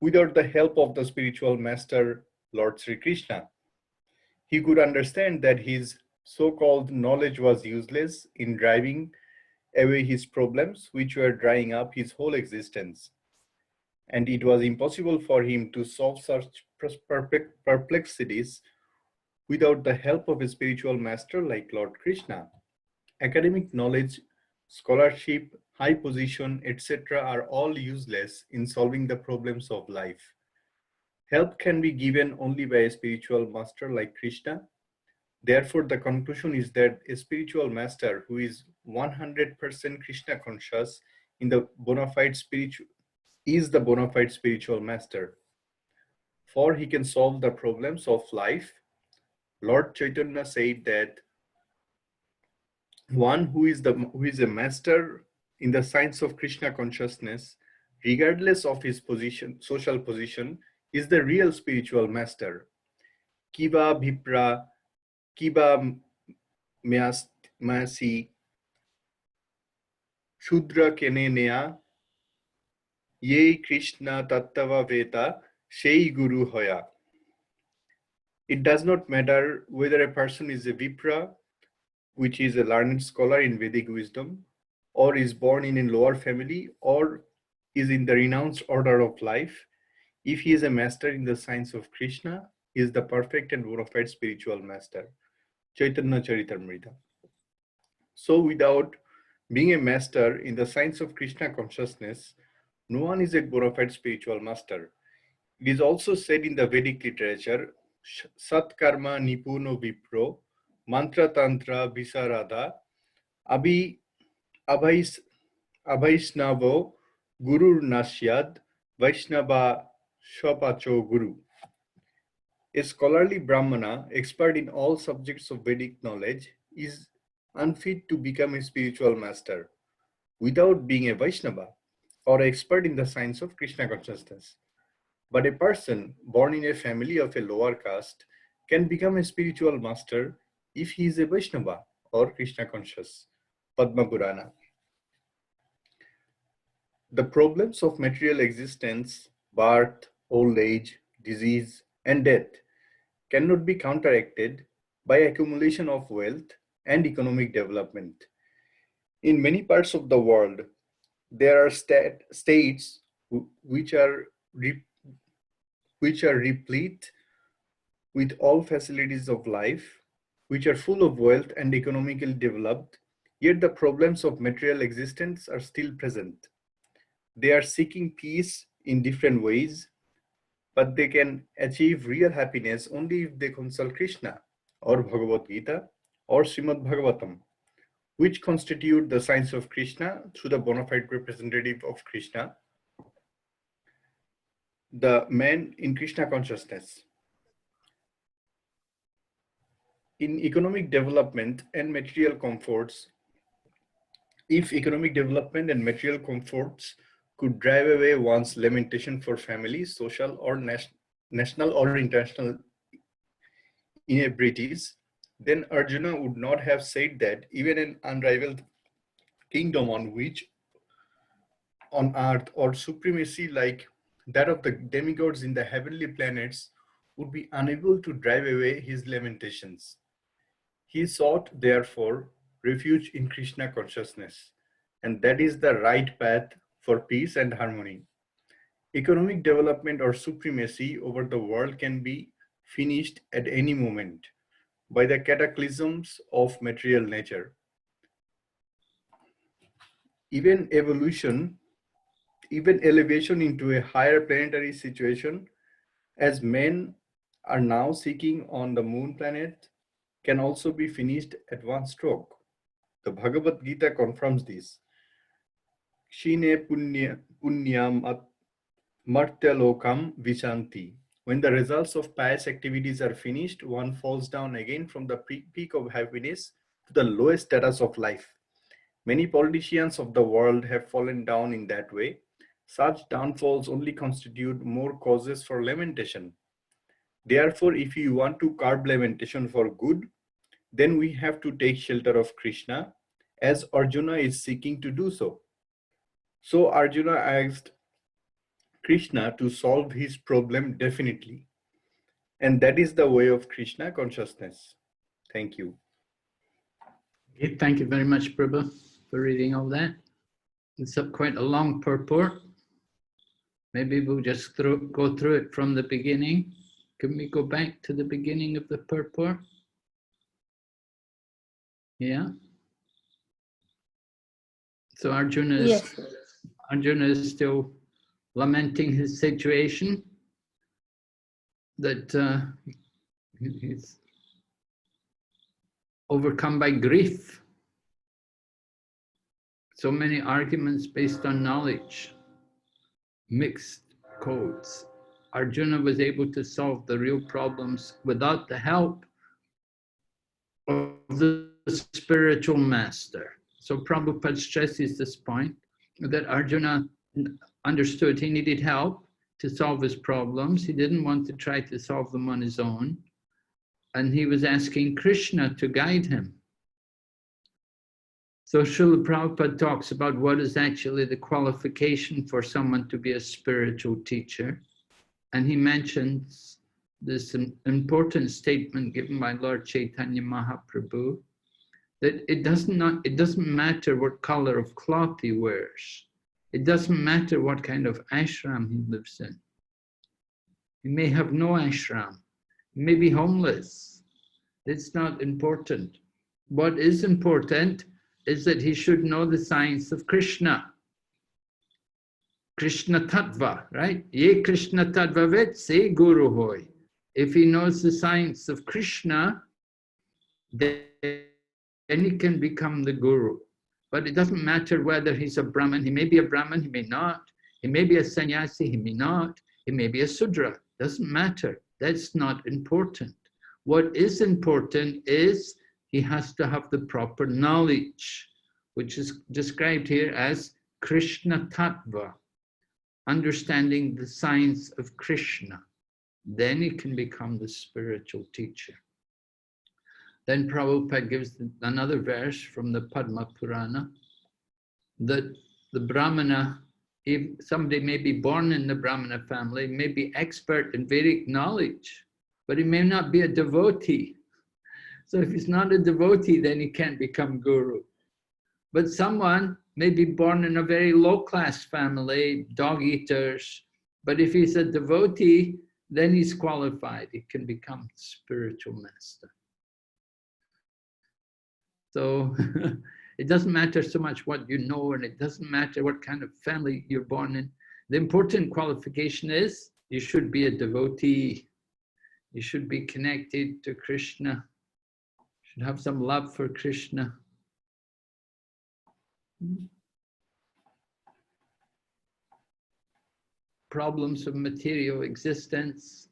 without the help of the spiritual master, Lord Sri Krishna. He could understand that his so-called knowledge was useless in driving away his problems, which were drying up his whole existence. And it was impossible for him to solve such perplexities without the help of a spiritual master like Lord Krishna. Academic knowledge, scholarship, high position, etc. are all useless in solving the problems of life. Help can be given only by a spiritual master like Krishna. Therefore, the conclusion is that a spiritual master who is 100% Krishna conscious in the bona fide is the bona fide spiritual master. For he can solve the problems of life. Lord Chaitanya said that one who is a master in the science of Krishna consciousness, regardless of his position, social position, is the real spiritual master. Kiva Bhipra, Kiva Mayasi, Shudra Kenenea, Ye Krishna Tattva Veta, Shei Guru Hoya. It does not matter whether a person is a Vipra, which is a learned scholar in Vedic wisdom, or is born in a lower family, or is in the renounced order of life. If he is a master in the science of Krishna, he is the perfect and bona fide spiritual master. Chaitanya Charitamrita. So without being a master in the science of Krishna consciousness, no one is a bona fide spiritual master. It is also said in the Vedic literature, Sat Karma Nipuno Vipro, Mantra Tantra Visarada, Abhaisnavo Guru Nasyad, Vaishnava Shapacho Guru. A scholarly Brahmana, expert in all subjects of Vedic knowledge, is unfit to become a spiritual master without being a Vaishnava or expert in the science of Krishna consciousness. But a person born in a family of a lower caste can become a spiritual master if he is a Vaishnava or Krishna conscious. Padma Purana. The problems of material existence, birth, old age, disease, and death cannot be counteracted by accumulation of wealth and economic development. In many parts of the world, there are states which are replete with all facilities of life, which are full of wealth and economically developed, yet the problems of material existence are still present. They are seeking peace in different ways, but they can achieve real happiness only if they consult Krishna or Bhagavad Gita or Srimad Bhagavatam, which constitute the science of Krishna through the bona fide representative of Krishna, the man in Krishna consciousness. In economic development and material comforts, if economic development and material comforts could drive away one's lamentation for family, social or national or international inabilities, then Arjuna would not have said that even an unrivaled kingdom on earth or supremacy like that of the demigods in the heavenly planets would be unable to drive away his lamentations. He sought, therefore, refuge in Krishna consciousness, and that is the right path for peace and harmony. Economic development or supremacy over the world can be finished at any moment by the cataclysms of material nature. Even elevation into a higher planetary situation, as men are now seeking on the moon planet, can also be finished at one stroke. The Bhagavad Gita confirms this. Kshine punyam martyalokam vichanti. When the results of pious activities are finished, one falls down again from the peak of happiness to the lowest status of life. Many politicians of the world have fallen down in that way. Such downfalls only constitute more causes for lamentation. Therefore, if you want to curb lamentation for good, then we have to take shelter of Krishna, as Arjuna is seeking to do so. So Arjuna asked Krishna to solve his problem definitely. And that is the way of Krishna consciousness. Thank you. Okay, thank you very much, Prabhu, for reading all that. It's quite a long purport. Maybe we'll just go through it from the beginning. Can we go back to the beginning of the purport? Yeah. So Arjuna is still lamenting his situation, that he's overcome by grief. So many arguments based on knowledge, mixed codes. Arjuna was able to solve the real problems without the help of the spiritual master. So Prabhupada stresses this point, that Arjuna understood he needed help to solve his problems. He didn't want to try to solve them on his own. And he was asking Krishna to guide him. So Srila Prabhupada talks about what is actually the qualification for someone to be a spiritual teacher. And he mentions this important statement given by Lord Chaitanya Mahaprabhu, that it doesn't matter what color of cloth he wears. It doesn't matter what kind of ashram he lives in. He may have no ashram. He may be homeless. It's not important. What is important is that he should know the science of Krishna. Krishna Tattva, right? Ye Krishna Tattva vet se Guru hoy. If he knows the science of Krishna, then he can become the Guru. But it doesn't matter whether he's a Brahmin. He may be a Brahmin, he may not. He may be a sannyasi, he may not. He may be a Sudra. Doesn't matter. That's not important. What is important is he has to have the proper knowledge, which is described here as Krishna Tattva, understanding the science of Krishna. Then he can become the spiritual teacher. Then Prabhupada gives another verse from the Padma Purana, that the Brahmana, if somebody may be born in the Brahmana family, may be expert in Vedic knowledge, but he may not be a devotee. So if he's not a devotee, then he can't become guru. But someone may be born in a very low-class family, dog eaters, but if he's a devotee, then he's qualified. He can become spiritual master. So it doesn't matter so much what you know, and it doesn't matter what kind of family you're born in. The important qualification is you should be a devotee. You should be connected to Krishna. You should have some love for Krishna. Problems of material existence.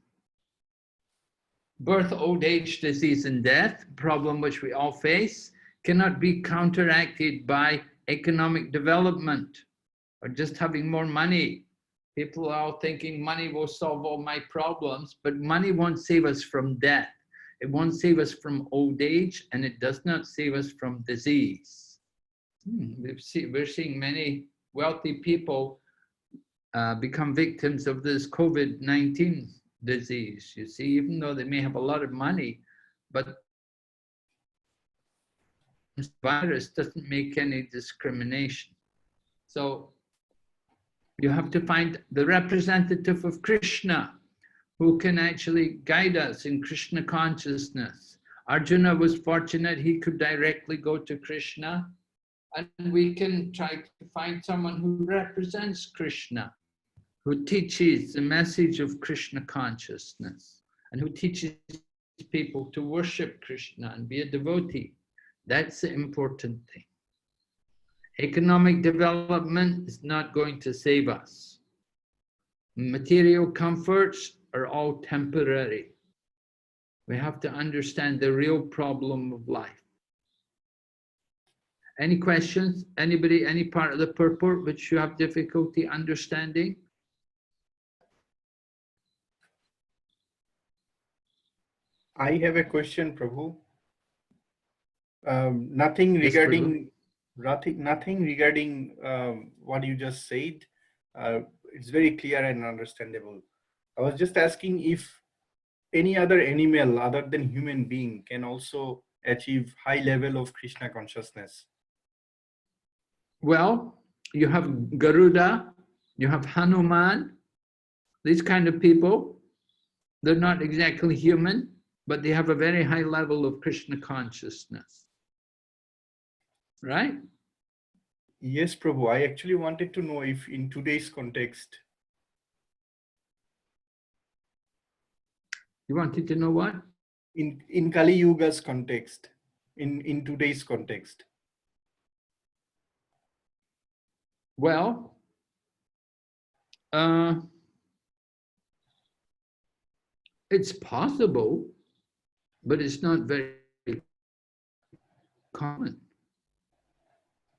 Birth, old age, disease, and death, problem which we all face, cannot be counteracted by economic development or just having more money. People are all thinking money will solve all my problems, but money won't save us from death. It won't save us from old age, and it does not save us from disease. We're seeing many wealthy people become victims of this COVID-19 disease. You see, even though they may have a lot of money, but this virus doesn't make any discrimination. So you have to find the representative of Krishna who can actually guide us in Krishna consciousness. Arjuna was fortunate, he could directly go to Krishna, and we can try to find someone who represents Krishna, who teaches the message of Krishna consciousness, and who teaches people to worship Krishna and be a devotee. That's the important thing. Economic development is not going to save us. Material comforts are all temporary. We have to understand the real problem of life. Any questions? Anybody, any part of the purport which you have difficulty understanding? I have a question, Prabhu. Nothing regarding what you just said. it's very clear and understandable. I was just asking if any other animal other than human being can also achieve high level of Krishna consciousness. Well, you have Garuda, you have Hanuman, these kind of people. They're not exactly human, but they have a very high level of Krishna consciousness. Right? Yes, Prabhu. I actually wanted to know if in today's context. You wanted to know what? In Kali Yuga's context, in today's context. Well, it's possible, but it's not very common.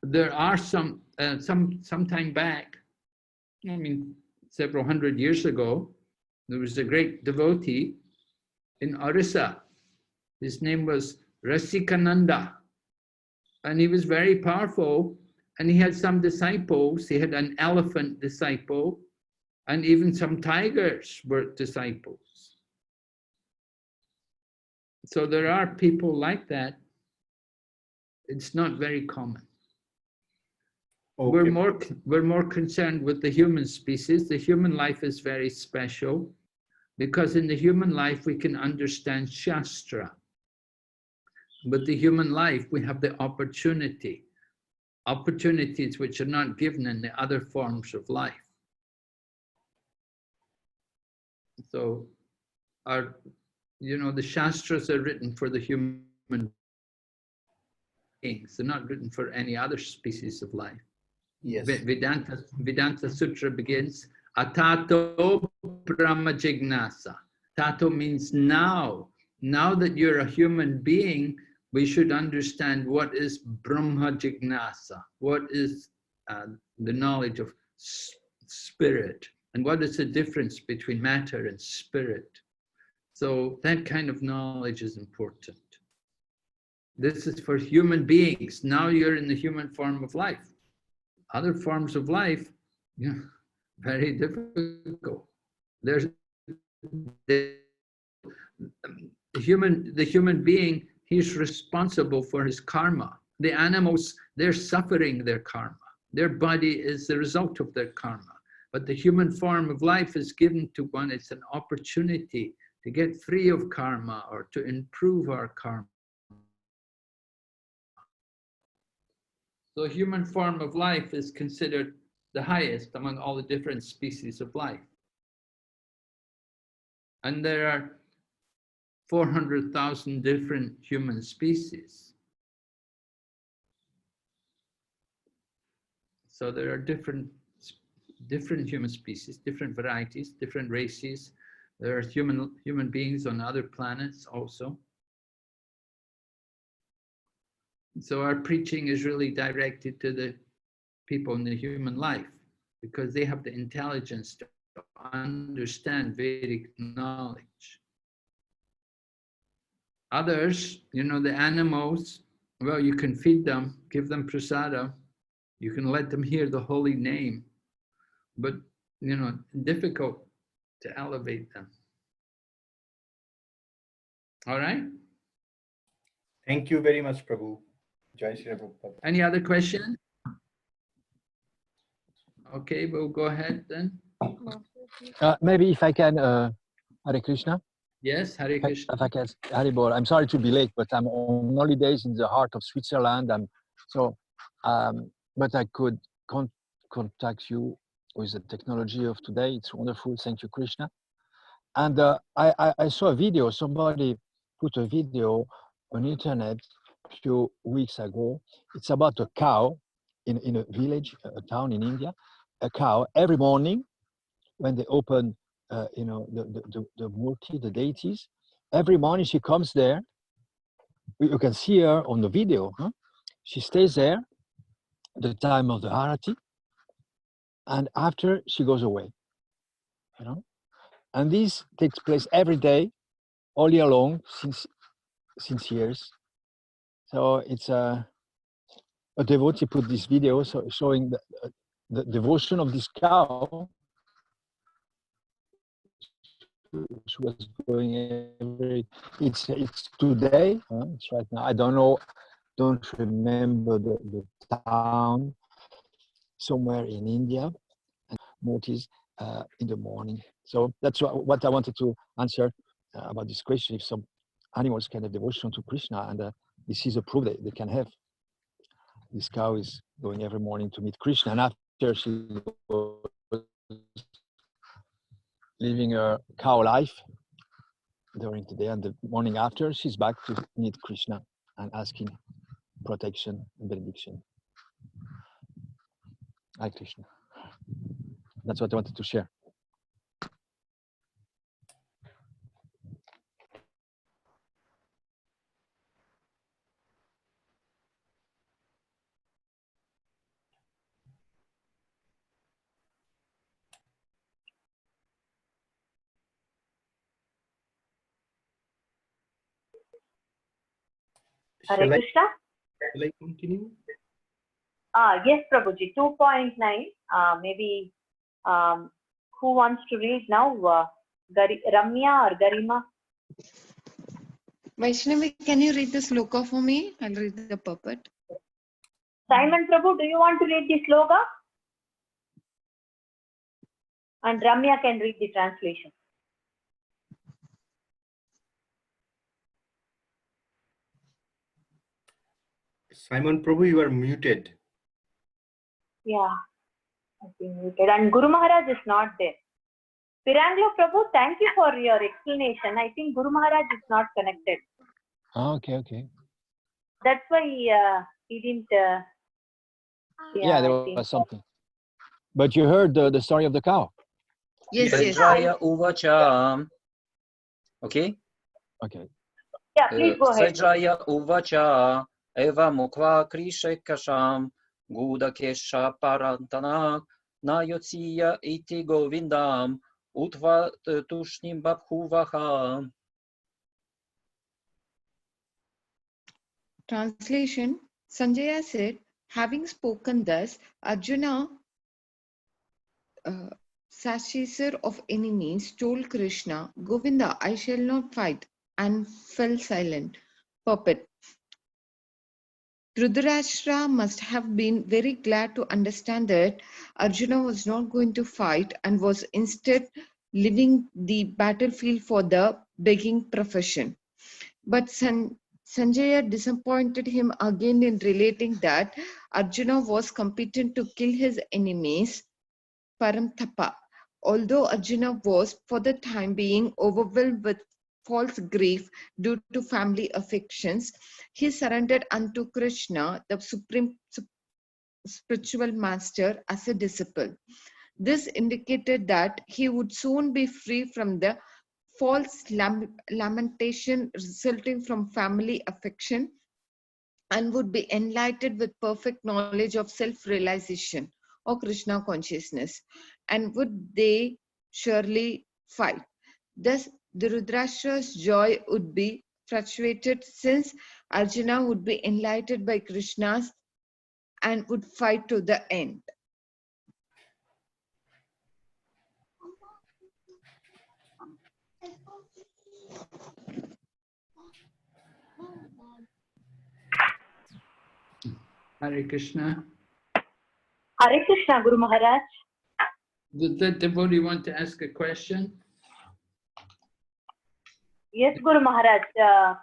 There are some time back, I mean, several hundred years ago, there was a great devotee in Orissa. His name was Rasikananda, and he was very powerful, and he had some disciples. He had an elephant disciple, and even some tigers were disciples. So there are people like that. It's not very common. Okay. We're more concerned with the human species. The human life is very special because in the human life we can understand Shastra. But the human life, we have the opportunities which are not given in the other forms of life. So the Shastras are written for the human beings. They're not written for any other species of life. Yes. Vedanta Sutra begins, Atato Brahma Jignasa. Tato means now. Now that you're a human being, we should understand what is Brahma Jignasa, what is the knowledge of spirit, and what is the difference between matter and spirit. So that kind of knowledge is important. This is for human beings. Now you're in the human form of life. Other forms of life, very difficult. There's the human being, he's responsible for his karma. The animals, they're suffering their karma. Their body is the result of their karma. But the human form of life is given to one, it's an opportunity to get free of karma or to improve our karma. So human form of life is considered the highest among all the different species of life. And there are 400,000 different human species. So there are different human species, different varieties, different races. There are human beings on other planets also. So our preaching is really directed to the people in the human life because they have the intelligence to understand Vedic knowledge. Others, the animals, well, you can feed them, give them prasada, you can let them hear the holy name, but, difficult to elevate them. All right? Thank you very much, Prabhu. Jai Shri Prabhupada. Any other question? Okay, we'll go ahead then. Maybe if I can, Hare Krishna. Yes, Hare Krishna. If I can, Hare Bol. I'm sorry to be late, but I'm on holidays in the heart of Switzerland. But I could contact you with the technology of today. It's wonderful. Thank you, Krishna. And I saw a video. Somebody put a video on internet a few weeks ago. It's about a cow in a village, a town in India. A cow every morning when they open, the murti, the deities. Every morning she comes there. You can see her on the video. She stays there at the time of the Harati, and after she goes away. And this takes place every day, all year long, since years. So it's a devotee put this video showing the devotion of this cow she was going it's today, it's right now. I don't remember the town, somewhere in India, and Murtis in the morning. So that's what I wanted to answer about this question. If some animals can have devotion to Krishna, and this is a proof that they can have. This cow is going every morning to meet Krishna, and after she was living her cow life during the day, and the morning after, she's back to meet Krishna and asking protection and benediction. Hi, Krishna. That's what I wanted to share. Shall I, Krishna? shall I continue? Yes, Prabhuji, 2.9. Maybe who wants to read now? Ramya or Garima? Vaishnavi, can you read the sloka for me? I'll read the puppet. Simon Prabhu, do you want to read the sloka? And Ramya can read the translation. Simon Prabhu, you are muted. Yeah, I've been muted. And Guru Maharaj is not there. Piranglo Prabhu, thank you for your explanation. I think Guru Maharaj is not connected. Okay. That's why he didn't. Yeah, there was something. But you heard the story of the cow. Yes. Sajaya Uvacha. Okay? Okay. Yeah, please go ahead. Sajaya Uvacha Eva Mukva Krishekasham Gudakesha Parantana Nayotsiya Iti Govindam Utva Tushnim Babhuvaha. Translation. Sanjaya said, having spoken thus, Arjuna, Sashisar of enemies, told Krishna, Govinda, I shall not fight, and fell silent. Puppet. Dhritarashtra must have been very glad to understand that Arjuna was not going to fight and was instead leaving the battlefield for the begging profession. But Sanjaya disappointed him again in relating that Arjuna was competent to kill his enemies, Paramtapa. Although Arjuna was, for the time being, overwhelmed with false grief due to family affections, he surrendered unto Krishna, the supreme spiritual master, as a disciple. This indicated that he would soon be free from the false lamentation resulting from family affection and would be enlightened with perfect knowledge of self-realization or Krishna consciousness, and would they surely fight. Thus, Dhritarashtra's joy would be frustrated since Arjuna would be enlightened by Krishna's and would fight to the end. Hare Krishna. Hare Krishna, Guru Maharaj. Did the devotee want to ask a question? Yes, Guru Maharaj.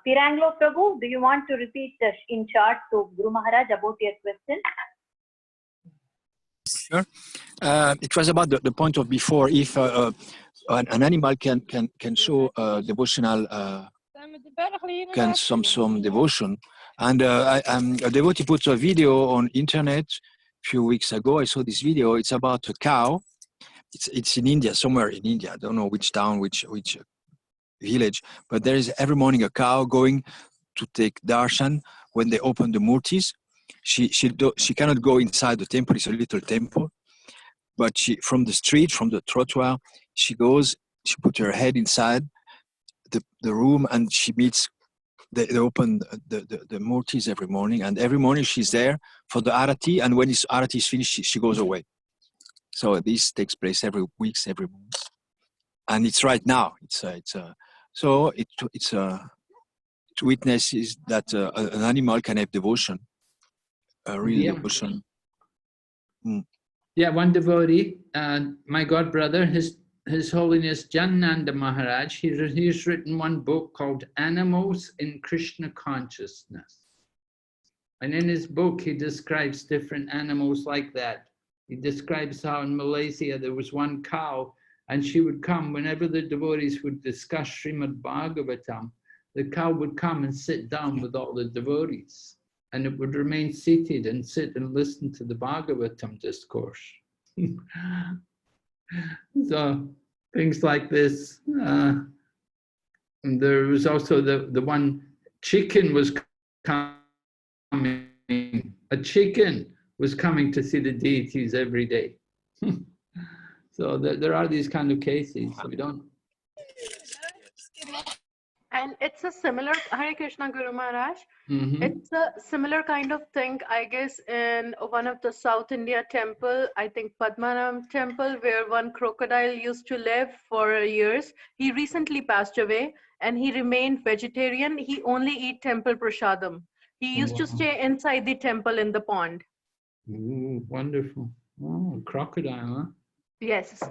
Piranglo Prabhu, do you want to repeat in short to Guru Maharaj about your question? Sure. It was about the point of before, if an animal can show devotional, can some devotion. And a devotee put a video on internet a few weeks ago. I saw this video. It's about a cow. It's in India, somewhere in India. I don't know which town, which village, but there is every morning a cow going to take darshan when they open the murtis. She cannot go inside the temple. It's a little temple, but from the street, from the trottoir, she goes. She put her head inside the room, and she meets. They open the murtis every morning, and every morning she's there for the arati. And when this arati is finished, she goes away. So this takes place every week, every month. and it's right now. So it witnesses that an animal can have devotion, a real devotion. Yeah, one devotee, my god brother, His Holiness Jannanda Maharaj, he's written one book called Animals in Krishna Consciousness. And in his book, he describes different animals like that. He describes how in Malaysia there was one cow, and she would come whenever the devotees would discuss Srimad Bhagavatam. The cow would come and sit down with all the devotees, and it would remain seated and sit and listen to the Bhagavatam discourse. So things like this. And there was also the one chicken was coming. A chicken was coming to see the deities every day. So there are these kind of cases. We don't. And it's a similar, Hare Krishna Guru Maharaj, it's a similar kind of thing, I guess, in one of the South India temple, I think Padmanabh temple, where one crocodile used to live for years. He recently passed away and he remained vegetarian. He only eat temple prasadam. He used to stay inside the temple in the pond. Ooh, wonderful. Oh, crocodile, huh? Yes.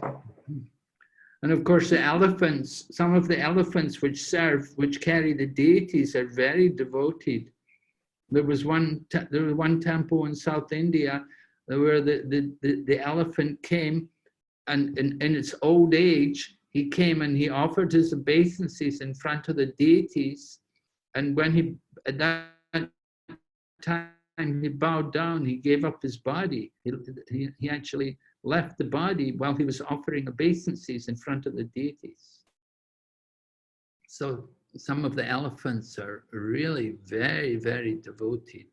And of course, the elephants, some of the elephants which carry the deities are very devoted. There was one temple in South India where the elephant came, and in its old age, he came and he offered his obeisances in front of the deities. And when he, at that time, he bowed down, he gave up his body. He actually left the body while he was offering obeisances in front of the deities. So some of the elephants are really very, very devoted.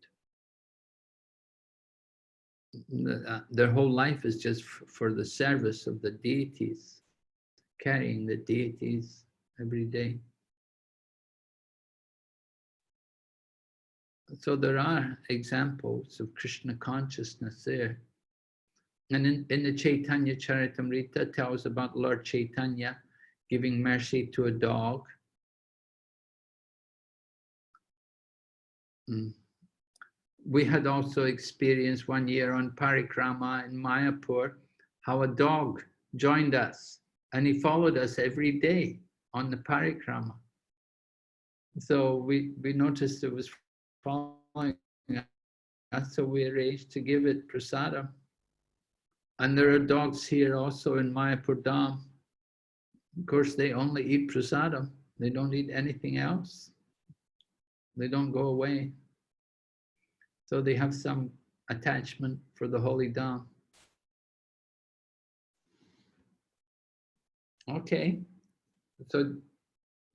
Their whole life is just for the service of the deities, carrying the deities every day. So there are examples of Krishna consciousness there. And in the Chaitanya Charitamrita tells about Lord Chaitanya giving mercy to a dog. We had also experienced one year on Parikrama in Mayapur, how a dog joined us and he followed us every day on the Parikrama. So we noticed it was following us, so we arranged to give it prasadam. And there are dogs here also in Mayapur Dham. Of course, they only eat prasadam. They don't eat anything else. They don't go away. So they have some attachment for the holy Dham. Okay. So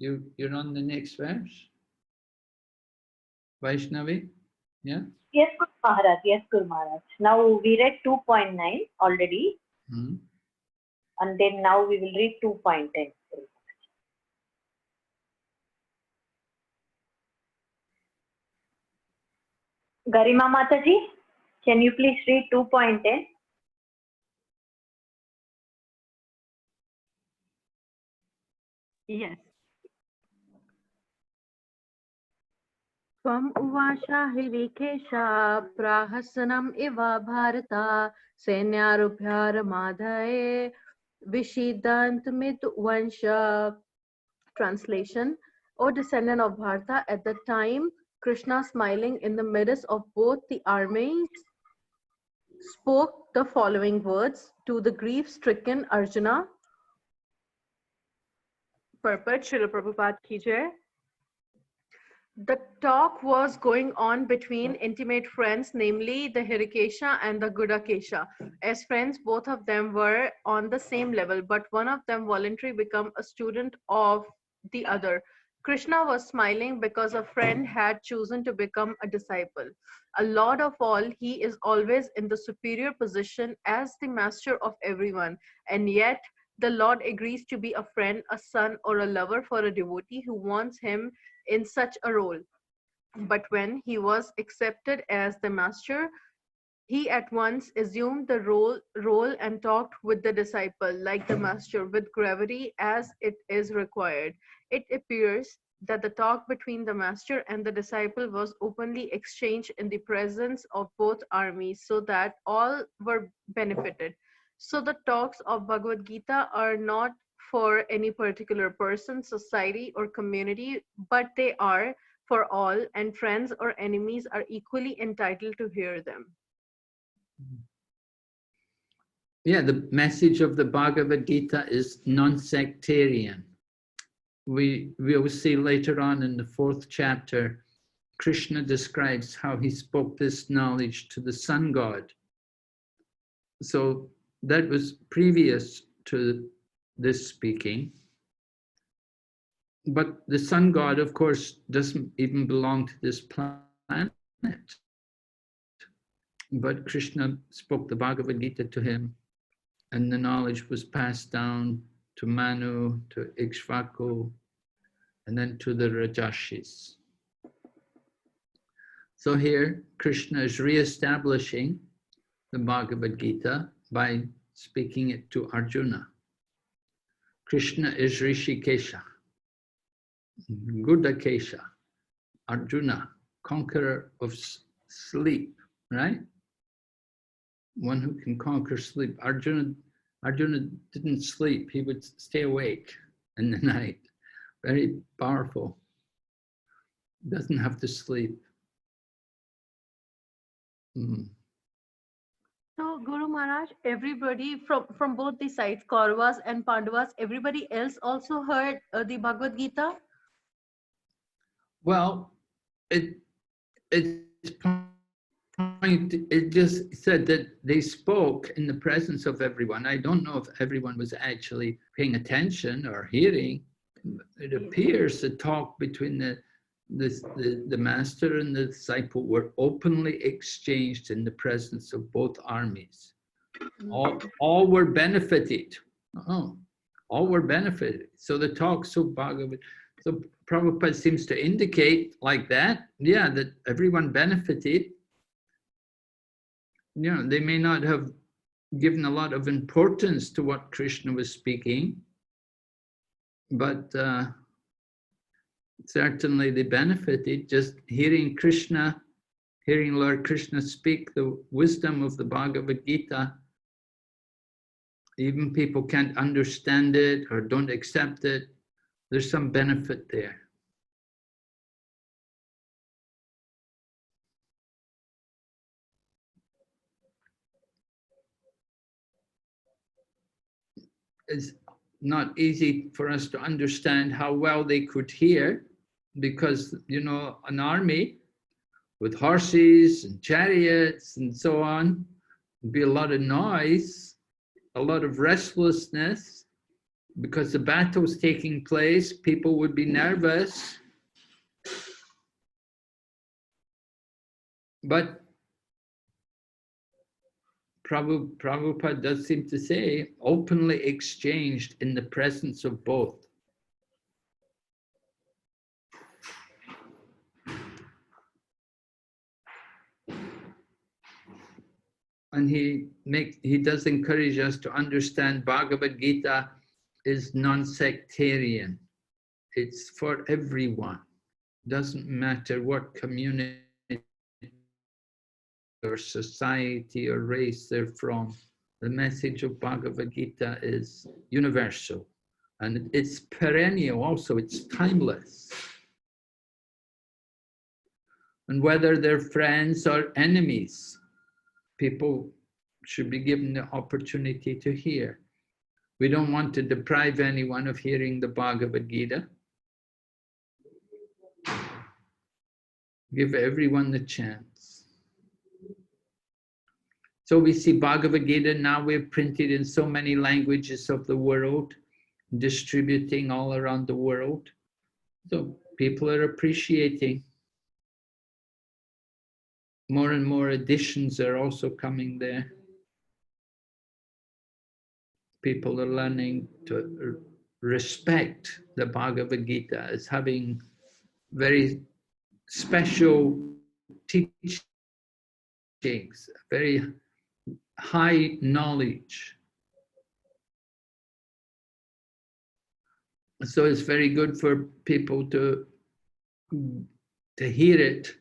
you're on the next verse? Vaishnavi? Yeah? Yes, Guru Maharaj. Yes, Guru Maharaj. Now we read 2.9 already. And then now we will read 2.10. Garima Mataji, can you please read 2.10? Yes. Tvam uvasha hirikesha prahasanam iva bharata senyarubhyar madhaye vishidant vansha. Translation: O descendant of Bharata, at the time Krishna, smiling in the midst of both the armies, spoke the following words to the grief-stricken Arjuna. Purport: Srila Prabhupada ki jai. The talk was going on between intimate friends, namely the Hirikesha and the Gudakesha. As friends, both of them were on the same level, but one of them voluntarily became a student of the other. Krishna was smiling because a friend had chosen to become a disciple. A Lord of all, he is always in the superior position as the master of everyone, and yet the Lord agrees to be a friend, a son, or a lover for a devotee who wants him in such a role. But when he was accepted as the master, He at once assumed the role and talked with the disciple like the master with gravity as it is required. It appears that the talk between the master and the disciple was openly exchanged in the presence of both armies so that all were benefited. So the talks of Bhagavad Gita are not for any particular person, society, or community, but they are for all, and friends or enemies are equally entitled to hear them. Yeah, the message of the Bhagavad Gita is non-sectarian. We will see later on in the 4th chapter, Krishna describes how he spoke this knowledge to the sun god. So that was previous to this speaking. But the sun god, of course, doesn't even belong to this planet. But Krishna spoke the Bhagavad Gita to him, and the knowledge was passed down to Manu, to Ikshvaku, and then to the Rajashis. So here, Krishna is re-establishing the Bhagavad Gita by speaking it to Arjuna. Krishna is Rishikesha, Gudakesha, Arjuna, conqueror of sleep, right? One who can conquer sleep. Arjuna didn't sleep, he would stay awake in the night. Very powerful. Doesn't have to sleep. So Guru Maharaj, everybody from both the sides, Kauravas and Pandavas, everybody else also heard the Bhagavad Gita? Well, it just said that they spoke in the presence of everyone. I don't know if everyone was actually paying attention or hearing. It appears the talk between the master and the disciple were openly exchanged in the presence of both armies. All were benefited. All were benefited. So the talks of Bhagavad, so Prabhupada seems to indicate like that, yeah, that everyone benefited. You know, they may not have given a lot of importance to what Krishna was speaking, but certainly they benefited just hearing Krishna, hearing Lord Krishna speak the wisdom of the Bhagavad Gita. Even people can't understand it or don't accept it, there's some benefit there. It's not easy for us to understand how well they could hear, because, you know, an army with horses and chariots and so on, would be a lot of noise, a lot of restlessness, because the battle's taking place, people would be nervous. But Prabhupada does seem to say, openly exchanged in the presence of both. And he does encourage us to understand Bhagavad Gita is non-sectarian. It's for everyone. Doesn't matter what community or society or race they're from. The message of Bhagavad Gita is universal, and it's perennial also, it's timeless. And whether they're friends or enemies, people should be given the opportunity to hear. We don't want to deprive anyone of hearing the Bhagavad Gita. Give everyone the chance. So we see Bhagavad Gita now, we've printed in so many languages of the world, distributing all around the world. So people are appreciating. More and more editions are also coming there. People are learning to respect the Bhagavad Gita as having very special teachings teachings, very high knowledge. So it's very good for people to hear it.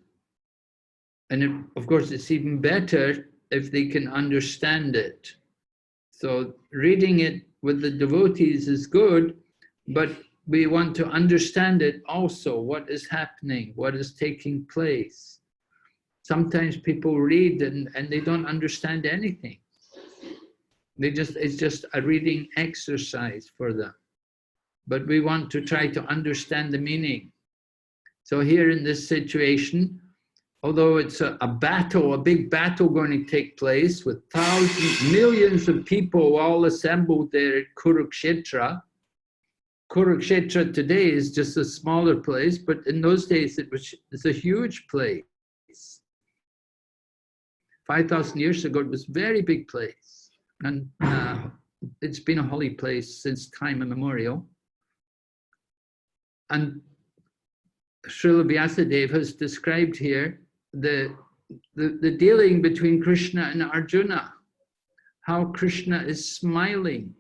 And of course, it's even better if they can understand it. So reading it with the devotees is good, but we want to understand it also, what is happening, what is taking place. Sometimes people read and they don't understand anything. It's just a reading exercise for them. But we want to try to understand the meaning. So here in this situation, although it's a battle, a big battle going to take place with thousands, millions of people all assembled there at Kurukshetra. Kurukshetra today is just a smaller place, but in those days it's a huge place. 5,000 years ago, it was a very big place. And it's been a holy place since time immemorial. And Srila Vyasadeva has described here the dealing between Krishna and Arjuna, how Krishna is smiling.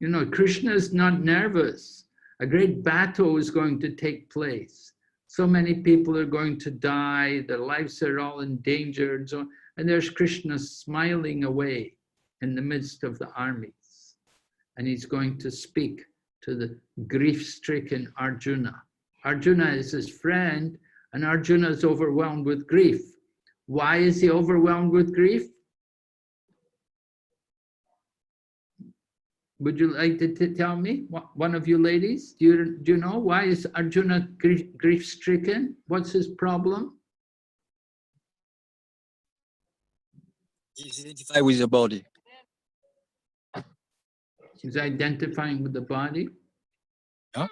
You know, Krishna is not nervous. A great battle is going to take place. So many people are going to die, their lives are all endangered, and there's Krishna smiling away in the midst of the armies. And he's going to speak to the grief-stricken Arjuna. Arjuna is his friend, and Arjuna is overwhelmed with grief. Why is he overwhelmed with grief? Would you like to tell me, one of you ladies? Do you know why is Arjuna grief-stricken? What's his problem? He's identified with the body. He's identifying with the body. Yeah.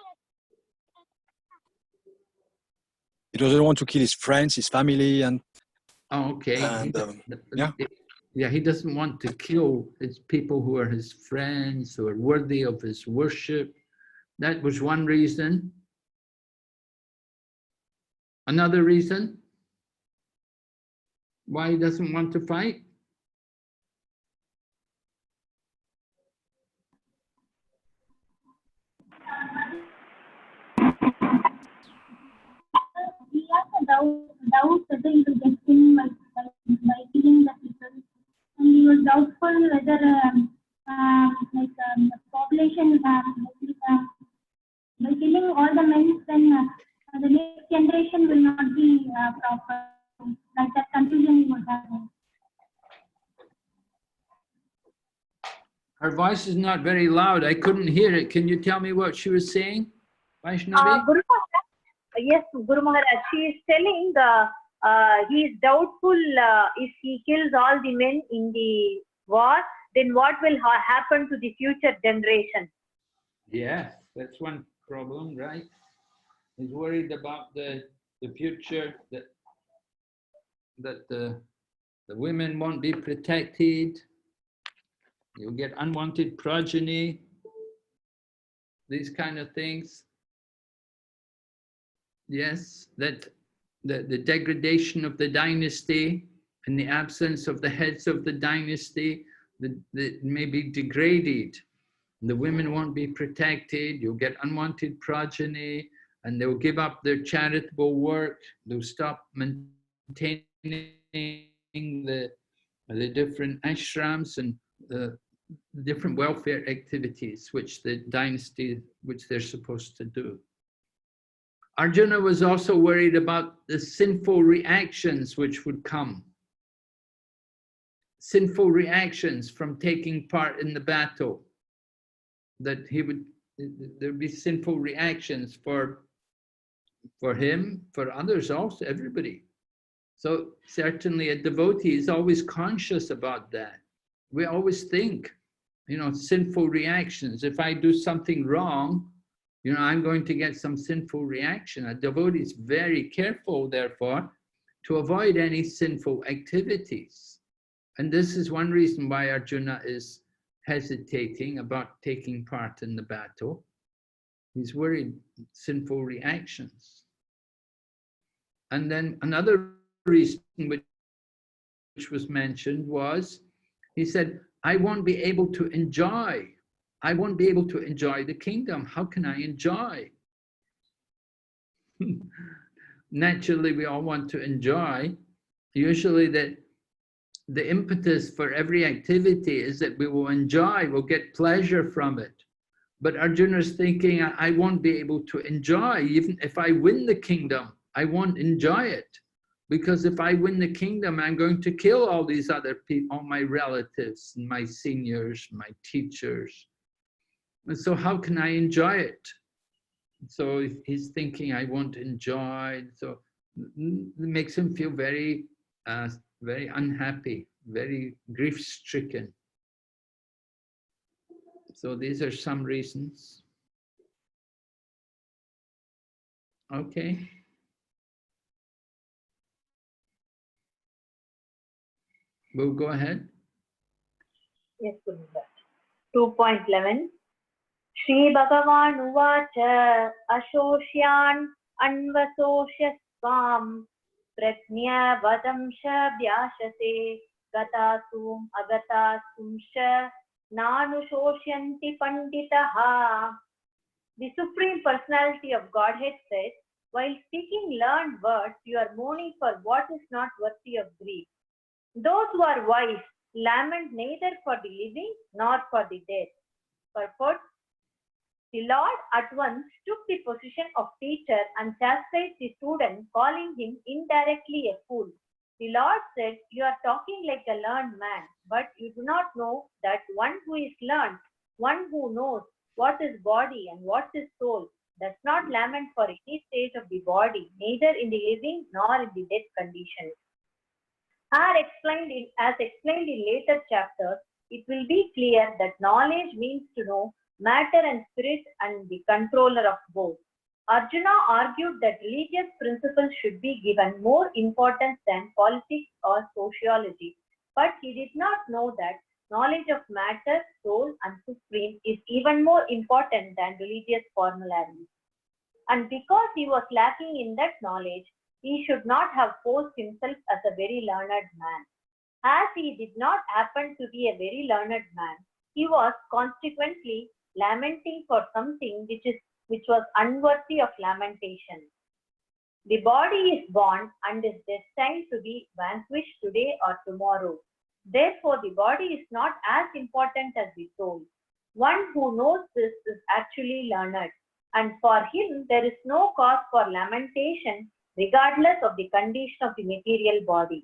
He doesn't want to kill his friends, his family, and okay. And, Yeah, he doesn't want to kill his people who are his friends, who are worthy of his worship. That was one reason. Another reason why he doesn't want to fight. He has a doubt whether he will get killed by killing the people. And he was doubtful whether the population by killing all the men, then the next generation will not be proper. Like that confusion he was having. Her voice is not very loud. I couldn't hear it. Can you tell me what she was saying, Vaishnavi? Guru Maharaj, yes, Guru Maharaj, she is telling he is doubtful if he kills all the men in the war, then what will happen to the future generation? Yes, that's one problem, right? He's worried about the future, that the women won't be protected. You'll get unwanted progeny, these kind of things. Yes, that the degradation of the dynasty and the absence of the heads of the dynasty, that may be degraded. The women won't be protected, you'll get unwanted progeny, and they'll give up their charitable work, they'll stop maintaining the different ashrams and the different welfare activities which the dynasty, which they're supposed to do. Arjuna was also worried about the sinful reactions which would come. Sinful reactions from taking part in the battle. That there'd be sinful reactions for him, for others also, everybody. So certainly a devotee is always conscious about that. We always think, sinful reactions. If I do something wrong, I'm going to get some sinful reaction. A devotee is very careful, therefore, to avoid any sinful activities. And this is one reason why Arjuna is hesitating about taking part in the battle. He's worried sinful reactions. And then another reason which which was mentioned was, he said, I won't be able to enjoy. I won't be able to enjoy the kingdom. How can I enjoy? Naturally, we all want to enjoy. Usually the impetus for every activity is that we will enjoy, we'll get pleasure from it. But Arjuna is thinking, I won't be able to enjoy. Even if I win the kingdom, I won't enjoy it. Because if I win the kingdom, I'm going to kill all these other people, all my relatives, my seniors, my teachers. And so how can I enjoy it? So he's thinking, I won't enjoy. So it makes him feel very, very unhappy, very grief-stricken. So these are some reasons. Okay. We'll go ahead. Yes, Gurumata. 2.11. Shri Bhagavan Uvacha Ashosyan Anvasosya Swam Prajna Vadamsha Vyashase Gatasum Agatasumsha Nanushosyanti Panditaha. The Supreme Personality of Godhead says, while speaking learned words, you are mourning for what is not worthy of grief. Those who are wise lament neither for the living nor for the dead. Purport: the Lord at once took the position of teacher and chastised the student, calling him indirectly a fool. The Lord said, you are talking like a learned man, but you do not know that one who is learned, one who knows what is body and what is soul, does not lament for any state of the body, neither in the living nor in the dead condition. As explained in later chapters, it will be clear that knowledge means to know matter and spirit and the controller of both. Arjuna argued that religious principles should be given more importance than politics or sociology, but he did not know that knowledge of matter, soul, and supreme is even more important than religious formalities. And because he was lacking in that knowledge, he should not have posed himself as a very learned man. As he did not happen to be a very learned man, he was consequently lamenting for something which was unworthy of lamentation. The body is born and is destined to be vanquished today or tomorrow. Therefore, the body is not as important as the soul. One who knows this is actually learned, and for him there is no cause for lamentation regardless of the condition of the material body.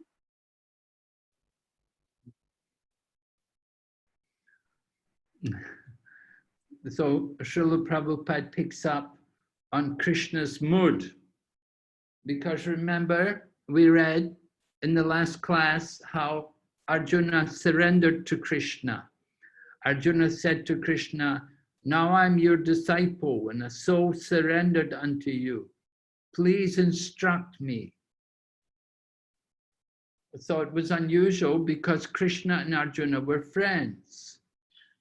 So Srila Prabhupada picks up on Krishna's mood, because remember, we read in the last class how Arjuna surrendered to Krishna. Arjuna said to Krishna, now I'm your disciple and a soul surrendered unto you. Please instruct me. So it was unusual because Krishna and Arjuna were friends.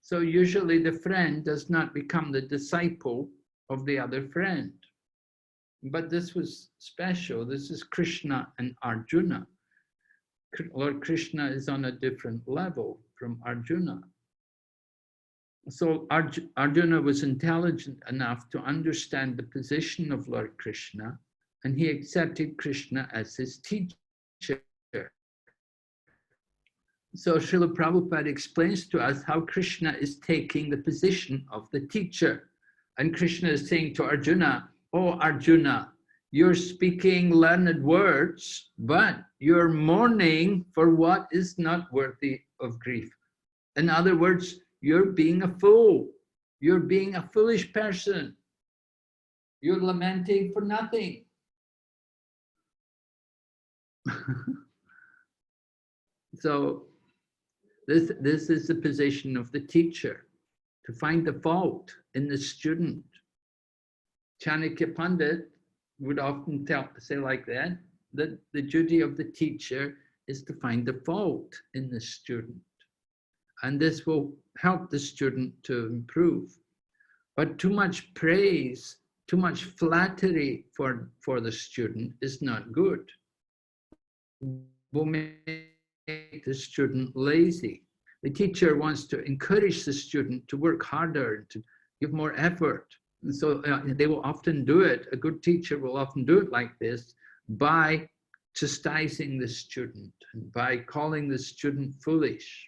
So usually the friend does not become the disciple of the other friend. But this was special. This is Krishna and Arjuna. Lord Krishna is on a different level from Arjuna. So Arjuna was intelligent enough to understand the position of Lord Krishna, and he accepted Krishna as his teacher. So Srila Prabhupada explains to us how Krishna is taking the position of the teacher. And Krishna is saying to Arjuna, oh Arjuna, you're speaking learned words, but you're mourning for what is not worthy of grief. In other words, you're being a fool. You're being a foolish person. You're lamenting for nothing. So this is the position of the teacher, to find the fault in the student. Chanakya Pandit would often say like that the duty of the teacher is to find the fault in the student. And this will help the student to improve. But too much praise, too much flattery for the student is not good. Will make the student lazy. The teacher wants to encourage the student to work harder, to give more effort. And so they will often do it. A good teacher will often do it like this by chastising the student and by calling the student foolish.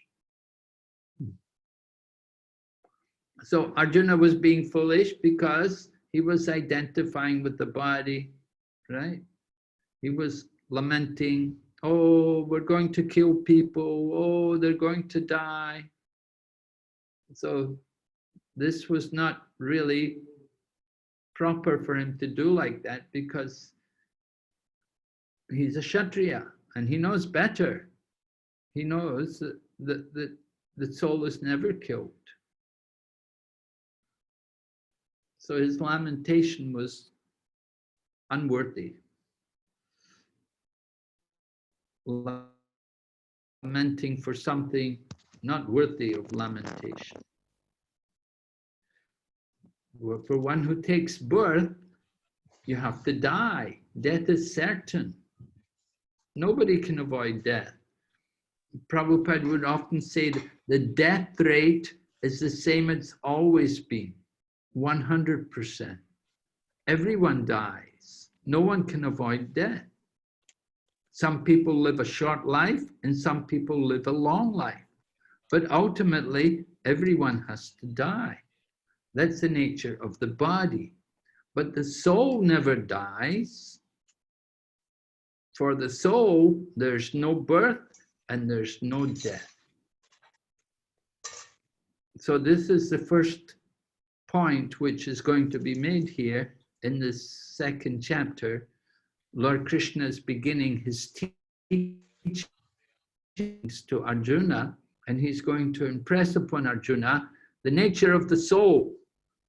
So Arjuna was being foolish because he was identifying with the body, right? He was lamenting, oh, we're going to kill people, oh, they're going to die. So this was not really proper for him to do like that, because he's a Kshatriya and he knows better. He knows that the soul is never killed. So his lamentation was unworthy. Lamenting for something not worthy of lamentation. For one who takes birth, you have to die. Death is certain. Nobody can avoid death. Prabhupada would often say that the death rate is the same it's always been, 100%. Everyone dies. No one can avoid death. Some people live a short life and some people live a long life. But ultimately, everyone has to die. That's the nature of the body. But the soul never dies. For the soul, there's no birth and there's no death. So this is the first point which is going to be made here in this second chapter. Lord Krishna is beginning his teachings to Arjuna, and he's going to impress upon Arjuna the nature of the soul,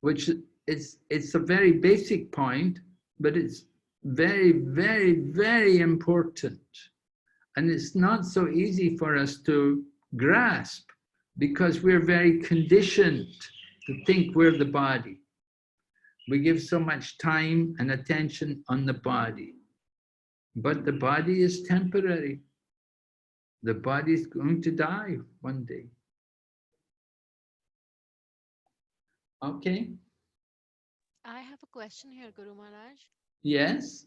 which it's a very basic point, but it's very, very, very important. And it's not so easy for us to grasp because we're very conditioned to think we're the body. We give so much time and attention on the body. But the body is temporary. The body is going to die one day. Okay. I have a question here, Guru Maharaj. Yes.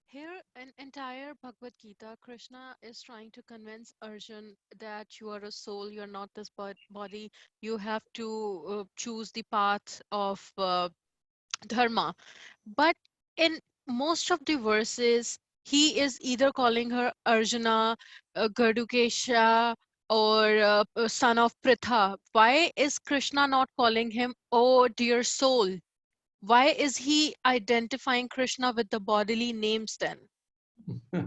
Here in entire Bhagavad Gita, Krishna is trying to convince Arjun that you are a soul, you're not this body. You have to choose the path of dharma. But in most of the verses, he is either calling her Arjuna, Gardukesha, or son of Pritha. Why is Krishna not calling him, oh dear soul? Why is he identifying Krishna with the bodily names then?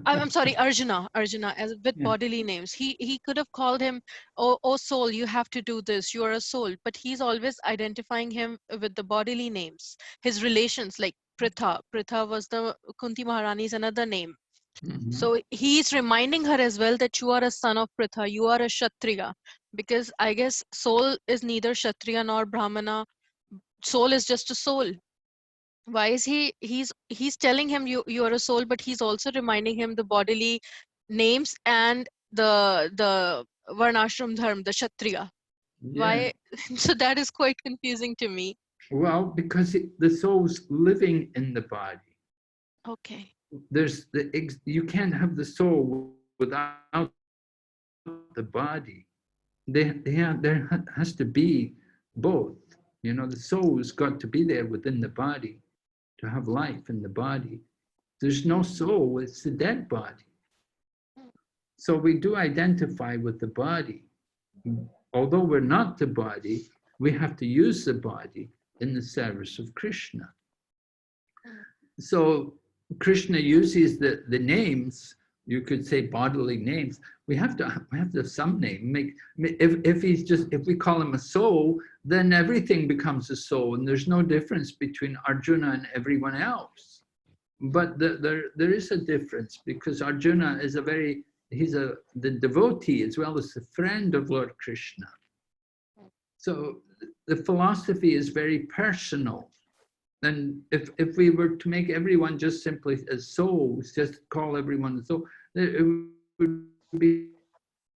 I'm sorry, Arjuna as with Yeah. bodily names. He could have called him, oh soul, you have to do this, you are a soul. But he's always identifying him with the bodily names. His relations, like Pritha. Pritha was the Kunti Maharani's another name. Mhm. So he's reminding her as well that you are a son of Pritha, you are a Kshatriya. Because I guess soul is neither Kshatriya nor Brahmana. Soul is just a soul. Why is he's telling him you are a soul, but he's also reminding him the bodily names and the varnashram dharma, the Kshatriya. Yeah. Why? So that is quite confusing to me. Well, because the soul's living in the body. Okay. There's you can't have the soul without the body. There has to be both. You know, the soul has got to be there within the body to have life in the body. There's no soul, it's the dead body. So we do identify with the body. Although we're not the body, we have to use the body in the service of Krishna. So Krishna uses the names, you could say bodily names. We have to have some name. If we call him a soul, then everything becomes a soul, and there's no difference between Arjuna and everyone else. But there is a difference, because Arjuna is the devotee as well as the friend of Lord Krishna. So the philosophy is very personal. And if we were to make everyone just simply as souls, just call everyone a soul, it would be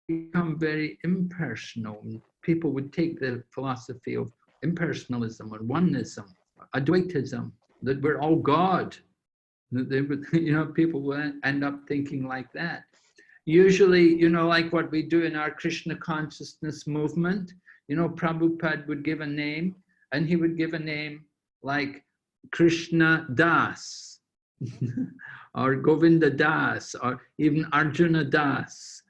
become very impersonal. People would take the philosophy of impersonalism or oneism, Advaitism, that we're all God. They would, people will end up thinking like that. Usually, like what we do in our Krishna consciousness movement, Prabhupada would give a name, and he would give a name like Krishna Das, or Govinda Das, or even Arjuna Das,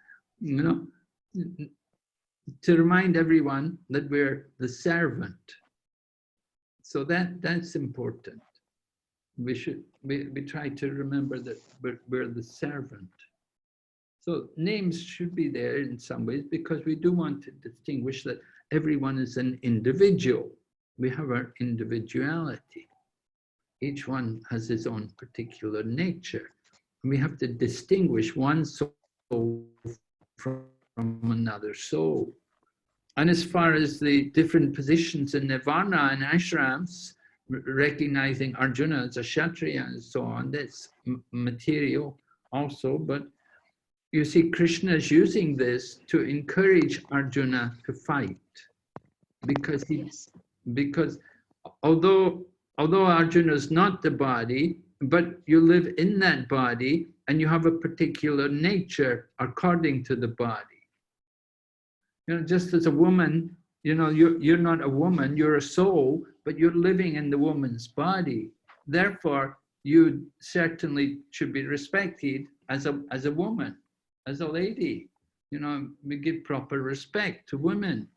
to remind everyone that we're the servant. So that's important. We try to remember that we're the servant. So names should be there in some ways, because we do want to distinguish that everyone is an individual. We have our individuality. Each one has his own particular nature. And we have to distinguish one soul from another soul. And as far as the different positions in Nirvana and ashrams, recognizing Arjuna as a Kshatriya and so on, that's material also. But you see, Krishna is using this to encourage Arjuna to fight, because although Arjuna is not the body, but you live in that body and you have a particular nature according to the body. Just as a woman, you're not a woman, you're a soul, but you're living in the woman's body. Therefore, you certainly should be respected as a woman, as a lady. We give proper respect to women,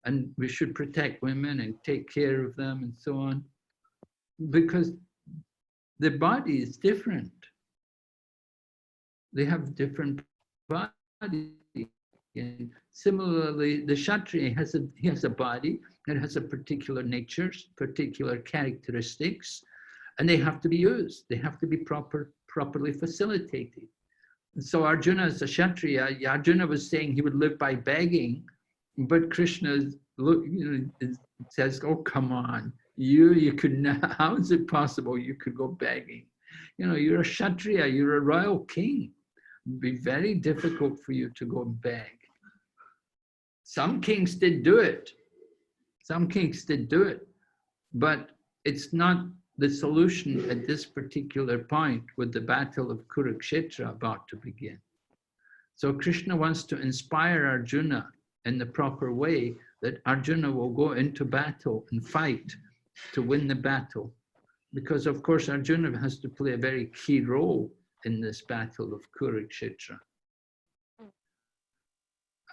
and we should protect women and take care of them and so on, because the body is different. They have different bodies. And similarly, the Kshatriya has a body that has a particular nature, particular characteristics, and they have to be used. They have to be properly facilitated. And so Arjuna is a Kshatriya. Arjuna was saying he would live by begging, but Krishna says, "Oh, come on, you could not. How is it possible you could go begging? You're a Kshatriya. You're a royal king. It'd be very difficult for you to go and beg." Some kings did do it. But it's not the solution at this particular point with the battle of Kurukshetra about to begin. So Krishna wants to inspire Arjuna in the proper way, that Arjuna will go into battle and fight to win the battle. Because of course Arjuna has to play a very key role in this battle of Kurukshetra.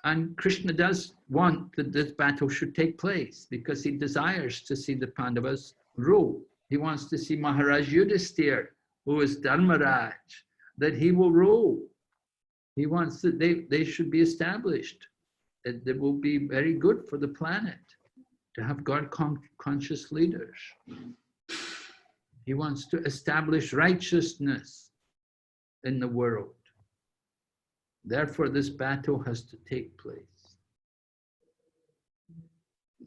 And Krishna does want that this battle should take place, because he desires to see the Pandavas rule. He wants to see Maharaj Yudhisthira, who is Dharmaraj, that he will rule. He wants that they should be established, that they will be very good for the planet, to have God-conscious leaders. He wants to establish righteousness in the world. Therefore, this battle has to take place.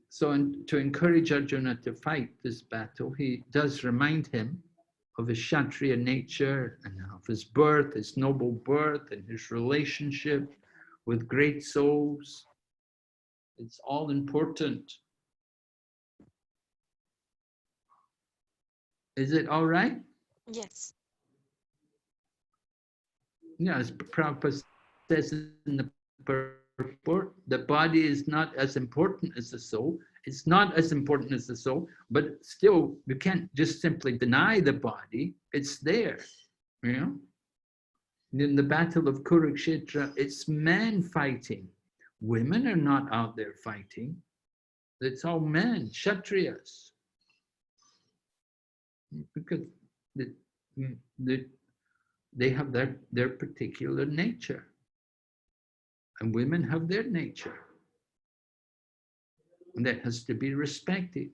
So to encourage Arjuna to fight this battle, he does remind him of his Kshatriya nature and of his birth, his noble birth, and his relationship with great souls. It's all important. Is it all right? Yes. Yeah, as Prabhupada says in the purport, the body is not as important as the soul. It's not as important as the soul, but still, you can't just simply deny the body. It's there, In the battle of Kurukshetra, it's men fighting. Women are not out there fighting. It's all men, Kshatriyas. Because they have their particular nature. And women have their nature. And that has to be respected.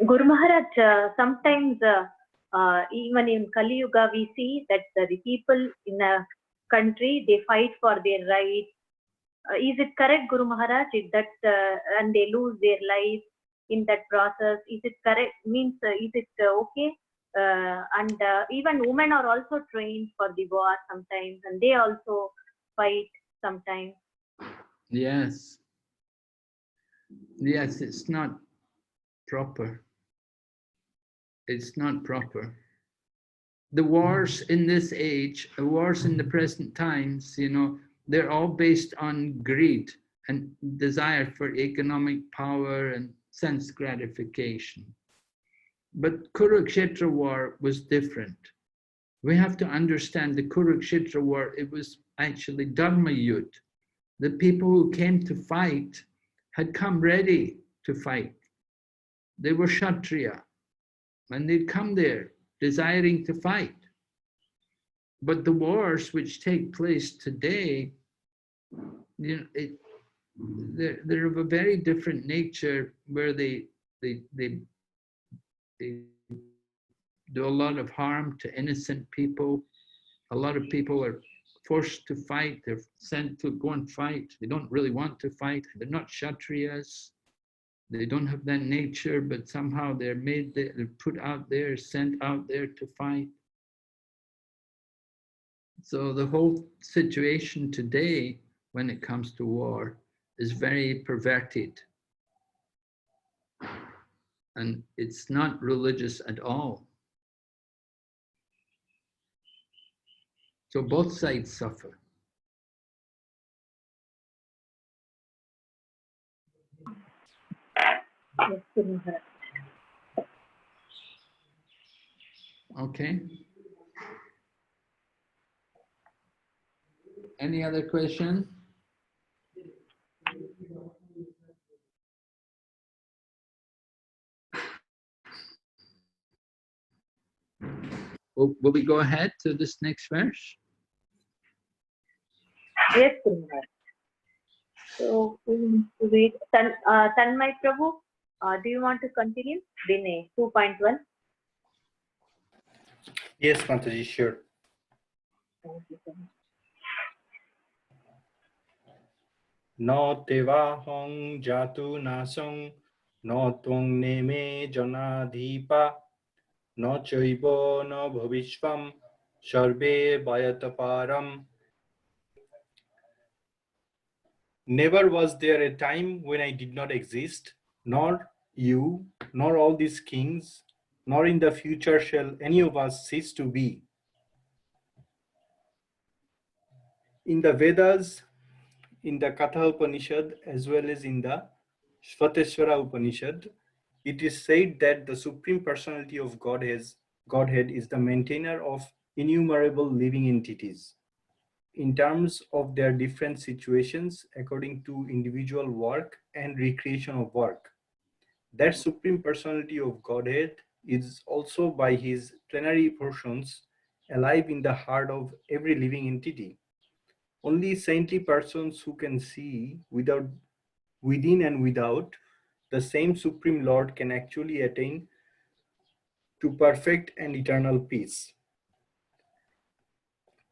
Guru Maharaj, sometimes even in Kali Yuga, we see that the people in a country, they fight for their rights. Is it correct, Guru Maharaj, and they lose their life? in that process? Is it correct? Means, is it okay? And even women are also trained for the war sometimes, and they also fight sometimes. Yes. Yes, it's not proper. It's not proper. The wars in this age, the wars in the present times, you know, they're all based on greed and desire for economic power and sense gratification. But Kurukshetra war was different. We have to understand the Kurukshetra war, it was actually Dharma Yudh. The people who came to fight had come ready to fight. They were Kshatriya, and they'd come there desiring to fight. But the wars which take place today, you know, they're of a very different nature, where they do a lot of harm to innocent people. A lot of people are forced to fight. They're sent to go and fight. They don't really want to fight. They're not Kshatriyas. They don't have that nature, but somehow they're put out there, sent out there to fight. So the whole situation today, when it comes to war, is very perverted. And it's not religious at all. So both sides suffer. Yes, Guru Maharaj. Okay. Any other question? Will we go ahead to this next verse? Yes, Guru Maharaj. So, wait, Tanmay Prabhu, do you want to continue? Vinay, 2.1. Yes, Mataji, sure. Thank you so much. No tevahong jatu nasong no twang neme janadhipa no chaibo no bhavishvam sarve vayataparam. Never was there a time when I did not exist, nor you, nor all these kings, nor in the future shall any of us cease to be. In the Vedas, in the Katha Upanishad, as well as in the Shvateshvara Upanishad, it is said that the Supreme Personality of Godhead is the maintainer of innumerable living entities in terms of their different situations according to individual work and recreation of work. That Supreme Personality of Godhead is also by his plenary portions alive in the heart of every living entity. Only saintly persons who can see within and without the same Supreme Lord can actually attain to perfect and eternal peace.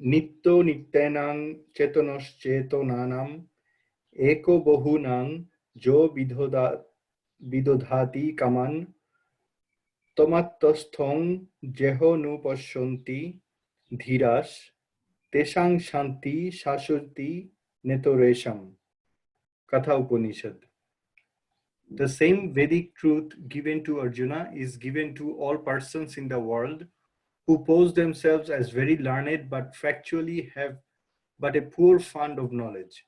Nitto nityanang chetonos chetonanam eko bahunang jo vidodhati kaman tomattasthong jeho nupashyanti dhiras teshang shanti shashurti netoresham. Katha Upanishad. The same Vedic truth given to Arjuna is given to all persons in the world who pose themselves as very learned but factually have but a poor fund of knowledge.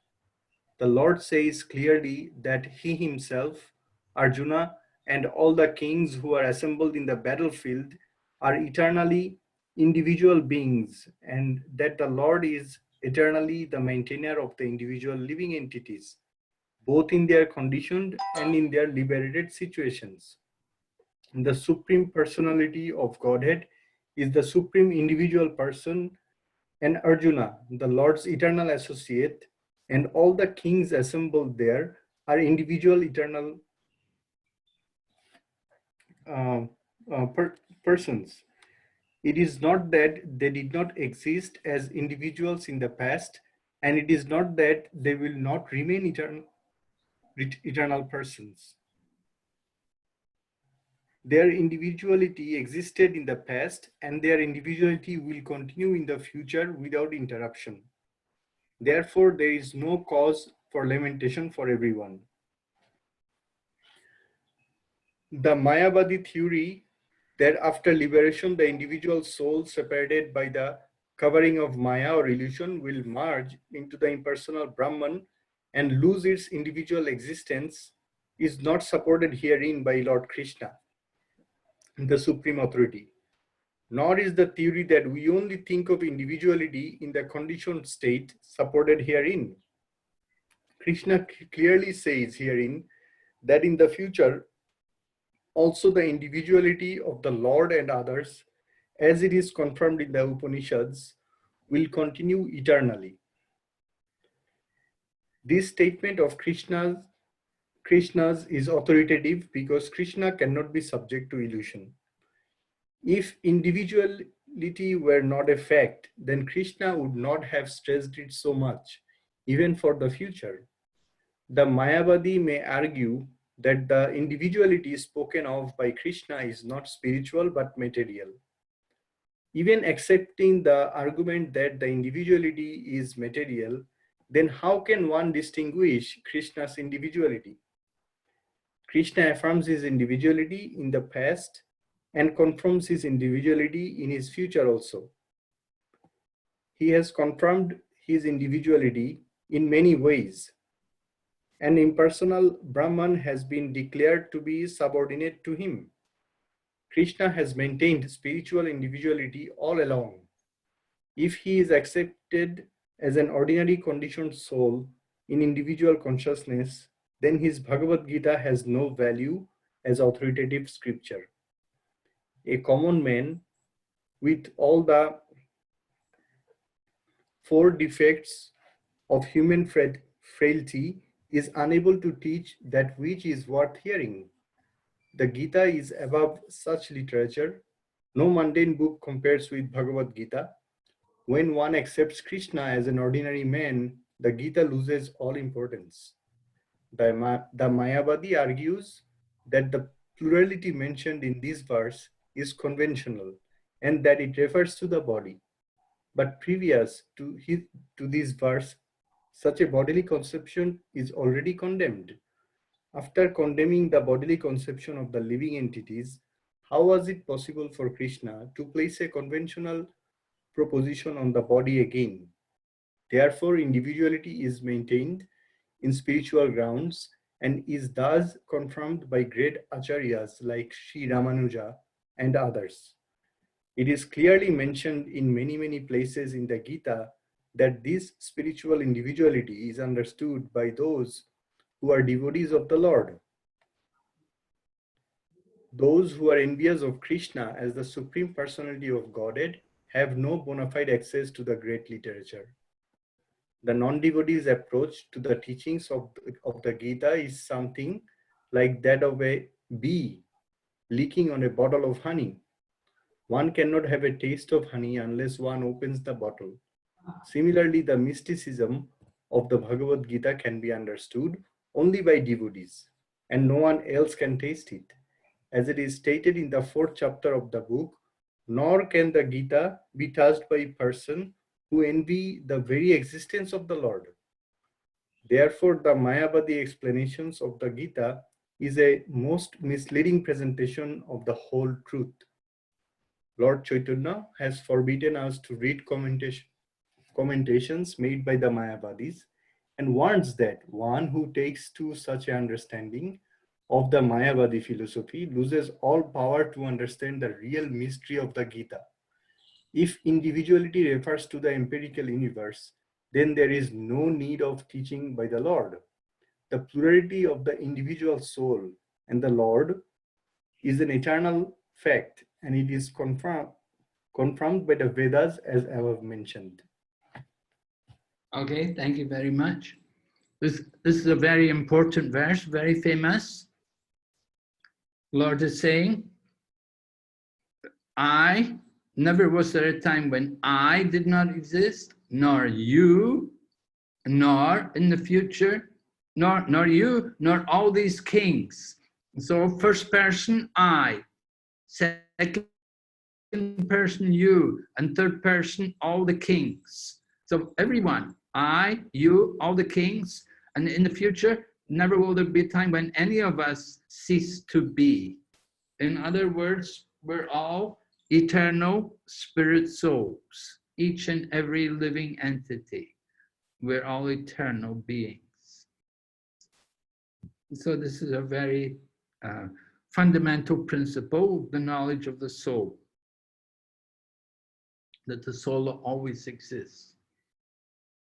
The Lord says clearly that he himself, Arjuna, and all the kings who are assembled in the battlefield are eternally individual beings, and that the Lord is eternally the maintainer of the individual living entities, both in their conditioned and in their liberated situations. The Supreme Personality of Godhead is the Supreme Individual Person, and Arjuna, the Lord's eternal associate, and all the kings assembled there are individual eternal persons. It is not that they did not exist as individuals in the past, and it is not that they will not remain eternal persons. Their individuality existed in the past, and their individuality will continue in the future without interruption. Therefore, there is no cause for lamentation for everyone. The Mayavadi theory that after liberation, the individual soul separated by the covering of Maya or illusion will merge into the impersonal Brahman and lose its individual existence is not supported herein by Lord Krishna, the Supreme Authority. Nor is the theory that we only think of individuality in the conditioned state supported herein. Krishna clearly says herein that in the future, also the individuality of the Lord and others, as it is confirmed in the Upanishads, will continue eternally. This statement of Krishna's is authoritative because Krishna cannot be subject to illusion. If individuality were not a fact, then Krishna would not have stressed it so much, even for the future. The Mayavadi may argue that the individuality spoken of by Krishna is not spiritual but material. Even accepting the argument that the individuality is material, then how can one distinguish Krishna's individuality? Krishna affirms his individuality in the past and confirms his individuality in his future also. He has confirmed his individuality in many ways. An impersonal Brahman has been declared to be subordinate to him. Krishna has maintained spiritual individuality all along. If he is accepted as an ordinary conditioned soul in individual consciousness, then his Bhagavad Gita has no value as authoritative scripture. A common man with all the 4 defects of human frailty is unable to teach that which is worth hearing. The Gita is above such literature. No mundane book compares with Bhagavad Gita. When one accepts Krishna as an ordinary man, the Gita loses all importance. The Mayavadi argues that the plurality mentioned in this verse is conventional and that it refers to the body. But previous to this verse, such a bodily conception is already condemned. After condemning the bodily conception of the living entities, how was it possible for Krishna to place a conventional proposition on the body again? Therefore, individuality is maintained in spiritual grounds and is thus confirmed by great acharyas like Sri Ramanuja and others. It is clearly mentioned in many places in the Gita that this spiritual individuality is understood by those who are devotees of the Lord. Those who are envious of Krishna as the Supreme Personality of Godhead have no bona fide access to the great literature. The non-devotee's approach to the teachings of the Gita is something like that of a bee leaking on a bottle of honey. One cannot have a taste of honey unless one opens the bottle. Similarly, the mysticism of the Bhagavad Gita can be understood only by devotees, and no one else can taste it. As it is stated in the 4th chapter of the book, nor can the Gita be touched by a person who envy the very existence of the Lord. Therefore, the Mayavadi explanations of the Gita is a most misleading presentation of the whole truth. Lord Chaitanya has forbidden us to read commentations made by the Mayavadis and warns that one who takes to such an understanding of the Mayavadi philosophy loses all power to understand the real mystery of the Gita. If individuality refers to the empirical universe, then there is no need of teaching by the Lord. The plurality of the individual soul and the Lord is an eternal fact, and it is confirmed by the Vedas as above mentioned. Okay, thank you very much. This is a very important verse, very famous. Lord is saying, never was there a time when I did not exist, nor you, nor in the future, nor you, nor all these kings. So first person, I, second person you, and third person all the kings. So everyone, I, you, all the kings, and in the future, never will there be a time when any of us cease to be. In other words, we're all eternal spirit souls, each and every living entity. We're all eternal beings. So this is a very fundamental principle, the knowledge of the soul, that the soul always exists.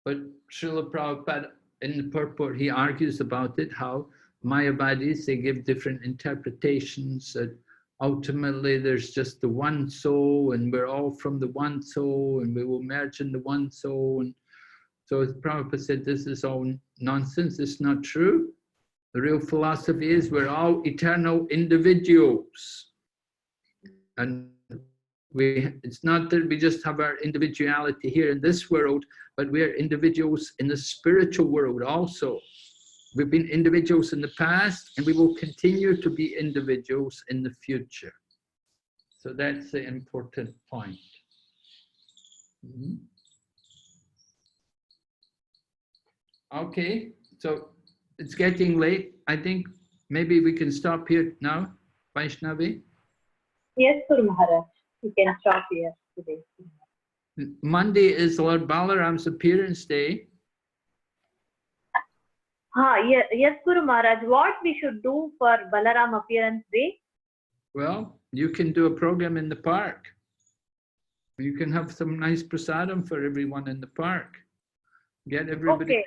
But Srila Prabhupada, in the purport, he argues about it, how Mayavadis, they give different interpretations, that ultimately there's just the one soul, and we're all from the one soul, and we will merge in the one soul. And so Prabhupada said, this is all nonsense, it's not true. The real philosophy is we're all eternal individuals. And it's not that we just have our individuality here in this world, but we are individuals in the spiritual world also. We've been individuals in the past, and we will continue to be individuals in the future. So that's the important point. Okay, so it's getting late. I think maybe we can stop here now, Vaishnavi. Yes, Guru Maharaj. You can stop here today. Monday is Lord Balaram's appearance day. Yes, Guru Maharaj. What we should do for Balaram appearance day? Well, you can do a program in the park. You can have some nice prasadam for everyone in the park. Get everybody,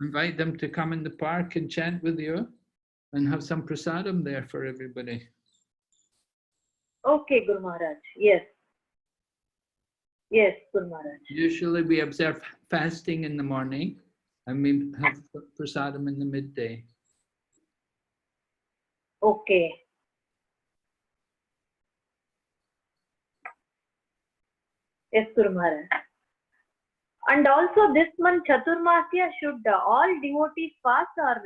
invite them to come in the park and chant with you, and have some prasadam there for everybody. Okay, Guru Maharaj. Yes. Yes, Guru Maharaj. Usually we observe fasting in the morning, and we have prasadam in the midday. Okay. Yes, Guru Maharaj. And also this month Chaturmasya, should all devotees fast, or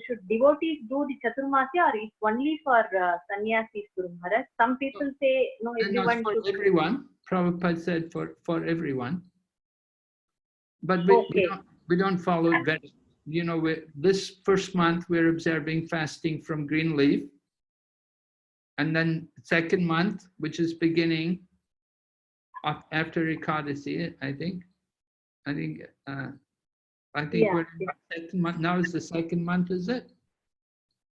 should devotees do the Chaturmasya, or it's only for sannyasis, Guru Maharaj? Some people say no, everyone for should. Everyone. Prabhupada said for everyone. But we don't follow it very, you know, this first month we're observing fasting from green leaf. And then second month, which is beginning after Ekadasi, I think Yeah. we're in the second month. Now is the second month, is it?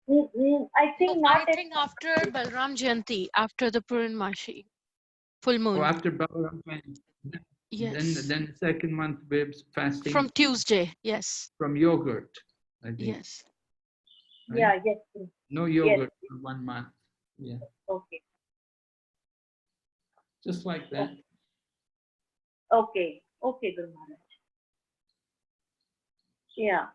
I think No, not. I think after Balram Jayanti, after the Purnamashi, full moon. Oh, after Balaram. Yes. Then the second month we're fasting From Tuesday, yes. from yogurt, I think. Yes. Right? Yeah, yes. No yogurt for 1 month. Yeah. Okay. Just like that. Okay. Okay, Guru Maharaj. Yeah.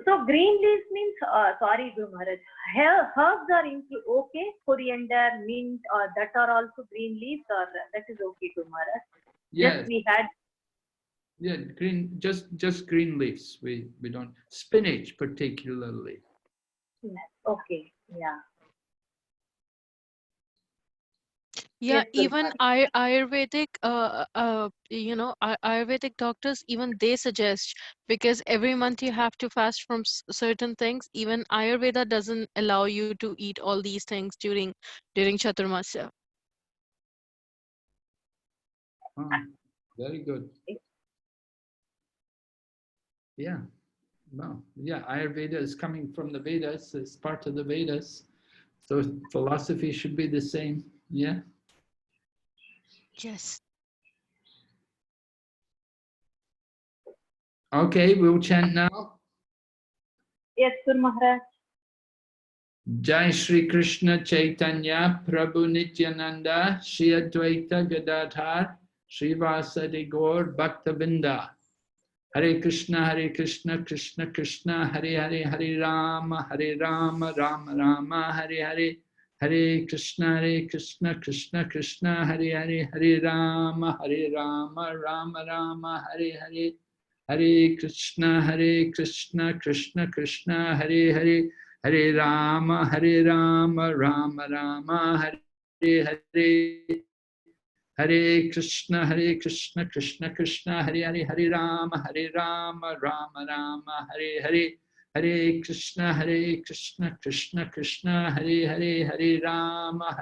So green leaves means, sorry, Guru Maharaj, herbs are included, okay? Coriander, mint, or that are also green leaves, or that is okay, Guru Maharaj? Yes. Just we had. Yeah, just green leaves. We don't, spinach particularly. Okay, yeah. Yeah, Yes, Guru even Ayurvedic, Ayurvedic doctors, even they suggest, because every month you have to fast from certain things. Even Ayurveda doesn't allow you to eat all these things during Chaturmasya. Oh, very good. Yeah. Well, yeah, Ayurveda is coming from the Vedas. It's part of the Vedas. So philosophy should be the same. Yeah. Yes. Okay, we'll chant now. Yes, Guru Maharaj. Jai Shri Krishna Chaitanya Prabhu Nityananda Shri Advaita Gadadhar Srivasadi Gaur Bhaktavinda. Hare Krishna Krishna Krishna Hare Hare Hare Rama Rama Rama Hare Hare. Hare Krishna Krishna Krishna Hare Hare Hare Rama Rama Rama Hare Hare. Hare Krishna Krishna Krishna Hare Hare. Hare Rama Rama Rama Hare Hare. Hare Krishna Krishna Krishna Hare Hare, Hare Rama Rama Rama Hare Hare. Hare Krishna Krishna Krishna Hare Hare, Hare Rama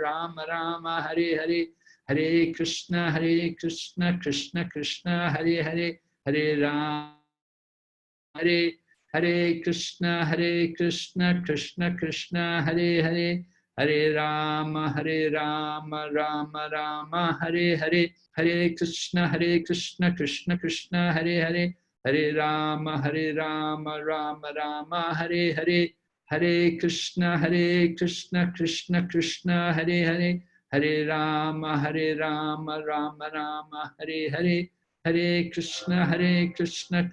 Rama Rama Hare Hare. Hare Krishna Krishna Krishna Hare Hare, Hare Rama Hare. Hare Krishna Krishna Krishna Hare Hare. Hare Rama Rama Rama Hare Hare. Hare Krishna Krishna Krishna Hare Hare. Hare Rama Rama Rama Hare Hare. Hare Krishna Krishna Krishna Hare Hare. Hare Rama Rama Rama Hare Hare. Hare Krishna Krishna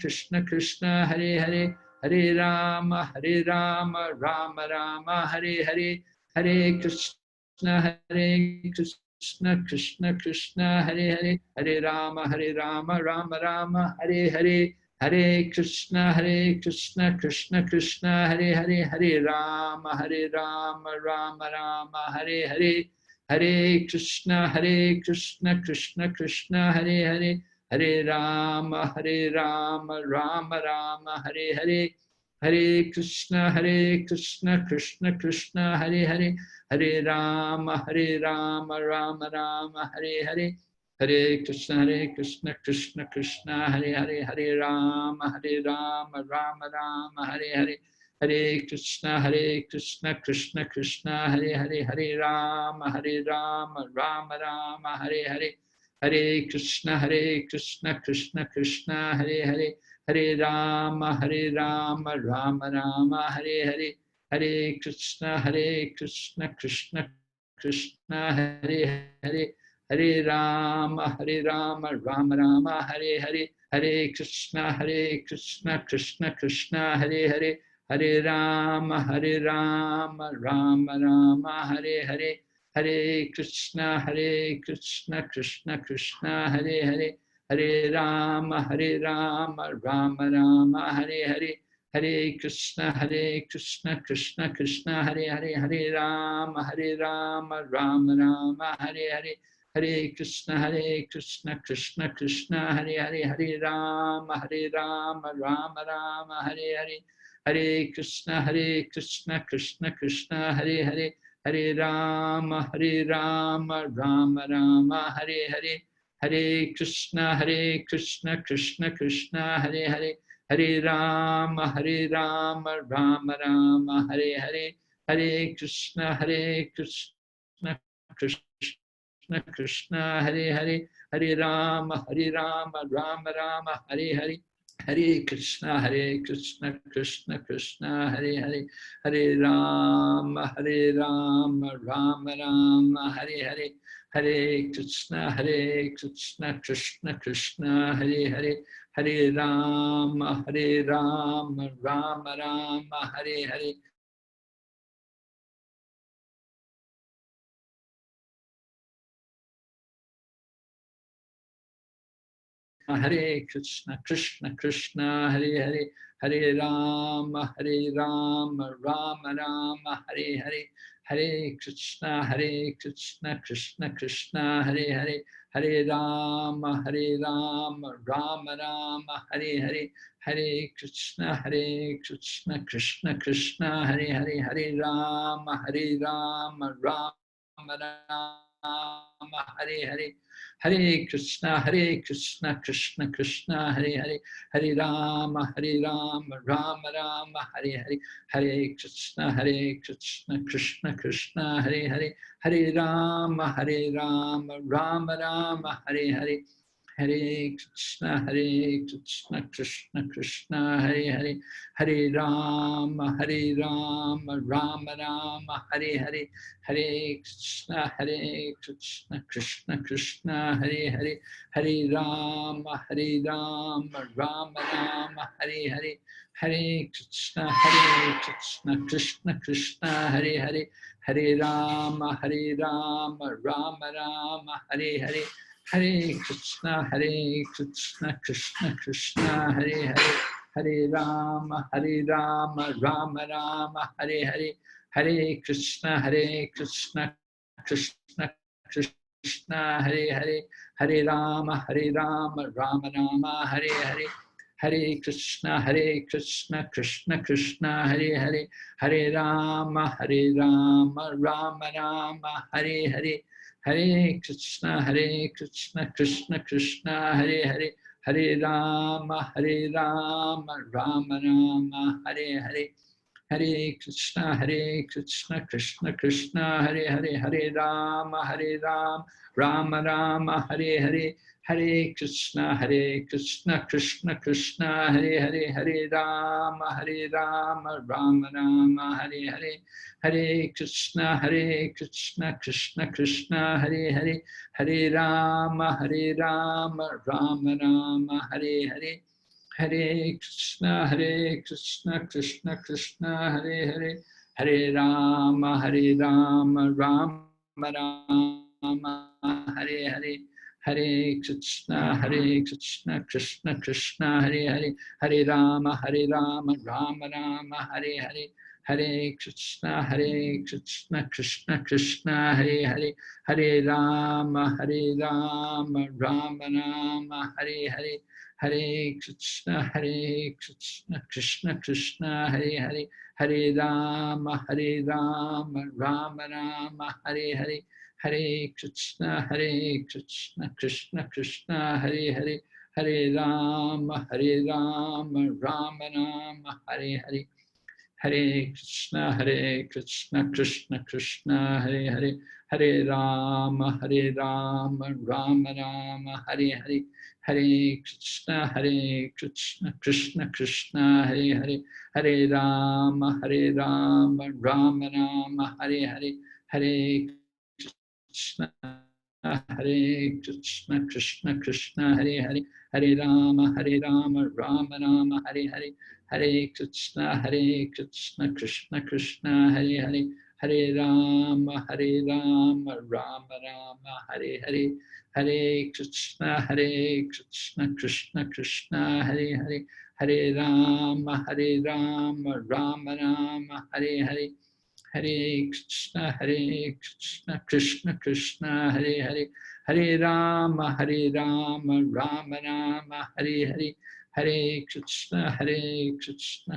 Krishna Hare Hare. Hare Rama Rama Rama Hare Hare. Hare Krishna Krishna Krishna Hare Hare. Hare Rama Rama Rama Hare Hare. Hare Krishna Krishna Krishna Hare Hare. Hare Rama Rama Rama Hare Hare. Hare Krishna Krishna Krishna Hare Hare. Hare Rama Rama Rama Hare Hare. Hare Krishna Krishna Krishna Hare Hare. Hare Rama Rama Rama Hare Hare. Hare Krishna Krishna Krishna Hare Hare. Hare Rama Rama Rama Hare Hare. Hare Krishna Krishna Krishna Hare Hare. Hare Rama Rama Rama Hare Hare. Hare Krishna Krishna Krishna Hare Hare. Hare Rama Rama Rama Hare Hare. Hare Krishna Krishna Krishna Hare Hare. Hare Rama Rama Rama Hare Hare. Hare Krishna Krishna Krishna Hare Hare. Hare Rama Rama Rama Hare Hare. Hare Krishna Krishna Krishna Hare Hare. Hare Rama Rama Rama Hare Hare. Hare Krishna Krishna Krishna Hare Hare. Hare Rama Rama Rama Hare Hare. Hare Krishna Krishna Krishna Hare Hare. Hare Rama Rama Rama Hare Hare. Hare Krishna Krishna Krishna Hare Hare. Hare Rama Rama Rama Hare Hare. Hare Krishna Krishna Krishna Hare Hare. Hare Rama Rama Rama Hare Hare. Hare Krishna Krishna Krishna Hare Hare. Hare Rama Rama Rama Hare Hare. Hare Krishna Krishna Krishna Hare Hare. Hare Rama Rama Rama Hare Hare. Hare Krishna Krishna Krishna Hare Hare. Hare Rama Rama Rama Hare Hare. Hare Krishna Krishna Krishna Hare Hare. Hare Rama Rama Rama Hare Hare. Hare Krishna Krishna Krishna Hare Hare. Hare Rama Rama Rama Hare Hare. Hare Krishna Krishna Krishna Hare Hare. Hare Rama Rama Rama Hare Hare. Hare Krishna Krishna Krishna Hare Hare. Hare Rama Rama Rama Hare Hare. Hare Krishna Krishna Krishna Hare Hare. Hare Rama Rama Rama Hare Hare. Hare Krishna Krishna Krishna Hare Hare. Hare Rama Rama Rama Hare Hare. Hare Krishna Krishna Krishna Hare Hare. Hare Rama Rama Rama Hare Hare. Hare Krishna Krishna Krishna Hare Hare. Hare Rama Rama Rama Hare Hare. Hare Krishna Krishna Krishna Hare Hare. Hare Rama Rama Rama Hare Hare. Hare Krishna Krishna Krishna Krishna Hare Hare, Hare Rama Rama Rama Hare Hare, Hare Krishna Krishna Krishna Hare Hare, Hare Rama Rama Rama Hare Hare, Hare Krishna Krishna Krishna Hare Hare, Hare Rama Rama Rama Hare Hare, Hare Krishna Krishna Krishna Hare Hare, Hare Rama Rama Rama Hare Hare, Hare Krishna Krishna Krishna Hare Hare, Hare Rama Rama Rama Hare Hare, Hare Krishna Krishna Krishna Hare Hare, Hare Rama Rama Rama Hare Hare, Hare Krishna Krishna Krishna Hare Hare, Hare Rama Rama Rama Hare Hare, Hare Krishna Krishna Krishna Hare Hare, Hare Rama Rama Rama Hare Hare, Hare Krishna Krishna Krishna Hare Hare, Hare Rama Rama Rama Hare Hare, Hare Krishna Krishna Krishna Hare Hare, Hare Rama Rama Rama Hare Hare, Hare Krishna Krishna Krishna Hare Hare, Hare Rama Rama Rama Hare Hare, Hare Krishna Krishna Krishna Hare Hare, Hare Rama Rama Rama Hare Hare, Hare Krishna Krishna Krishna Hare Hare, Hare Rama Rama Rama Hare Hare, Hare Krishna Krishna Krishna Hare Hare, Hare Rama Rama Rama Hare Hare, Hare Krishna Krishna Krishna Hare Hare, Hare Rama Rama Rama Hare Hare, Hare Krishna Krishna Krishna Hare Hare, Hare Rama Rama Rama Hare Hare, Hare Krishna Krishna Krishna Hare Hare, Hare Rama Rama Rama Hare Hare, Hare Krishna